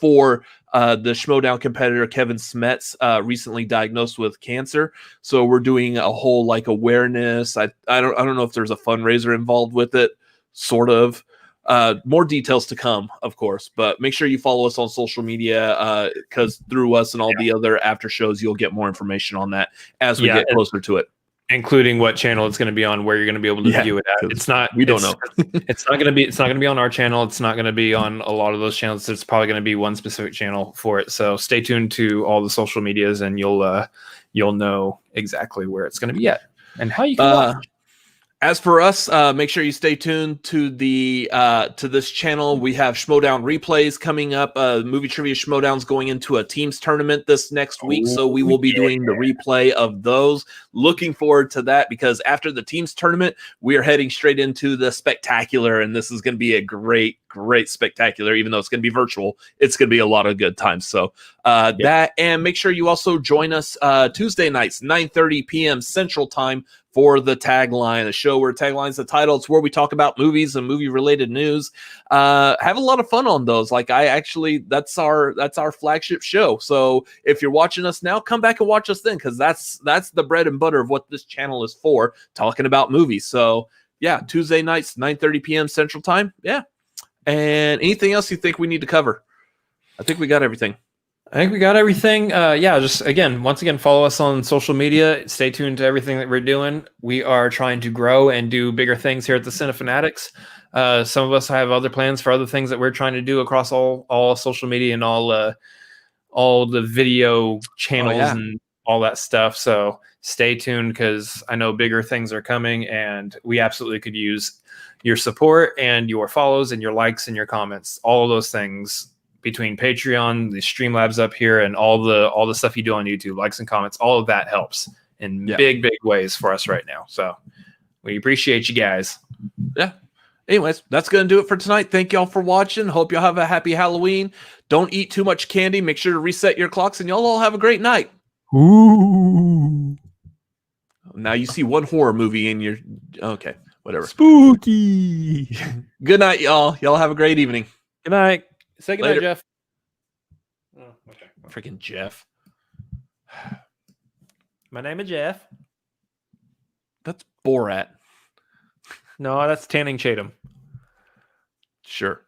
for the Schmoedown competitor Kevin Smets, recently diagnosed with cancer. So we're doing a whole like awareness. I don't know if there's a fundraiser involved with it, sort of. More details to come, of course, but make sure you follow us on social media, because through us and all the other after shows, you'll get more information on that as we get closer to it. including what channel it's going to be on, where you're going to be able to view it at. It's not. We don't know. It's not going to be. It's not going to be on our channel. It's not going to be on a lot of those channels. It's probably going to be one specific channel for it. So stay tuned to all the social medias, and you'll know exactly where it's going to be at and how you can watch. As for us, make sure you stay tuned to the to this channel. We have Schmoedown replays coming up. Movie Trivia Schmoedown's going into a teams tournament this next week, so we will be doing the replay of those. Looking forward to that, because after the teams tournament, we are heading straight into the spectacular, and this is going to be a great spectacular. Even though it's going to be virtual, it's going to be a lot of good times. So that, and make sure you also join us Tuesday nights, 9:30 p.m. Central Time, for the Tagline, a show where Tagline's the title. It's where we talk about movies and movie-related news. Have a lot of fun on those. Like, that's our flagship show. So if you're watching us now, come back and watch us then, because that's the bread and butter of what this channel is for, talking about movies. So yeah, Tuesday nights, 9:30 p.m. Central Time. Yeah. And anything else you think we need to cover? I think we got everything. Just once again, follow us on social media. Stay tuned to everything that we're doing. We are trying to grow and do bigger things here at the Cinefanatics. Some of us have other plans for other things that we're trying to do across all social media and all the video channels and all that stuff. So stay tuned, because I know bigger things are coming, and we absolutely could use your support and your follows and your likes and your comments. All of those things, between Patreon, the Streamlabs up here, and all the stuff you do on YouTube, likes and comments, all of that helps in big ways for us right now. So we appreciate you guys. Yeah. Anyways, that's going to do it for tonight. Thank y'all for watching. Hope y'all have a happy Halloween. Don't eat too much candy. Make sure to reset your clocks, and y'all all have a great night. Ooh. Now you see one horror movie in your... Okay, whatever. Spooky. Good night, y'all. Y'all have a great evening. Good night. Say good night, Jeff. Oh, okay. Freaking Jeff. My name is Jeff. That's Borat. No, that's Channing Tatum. Sure.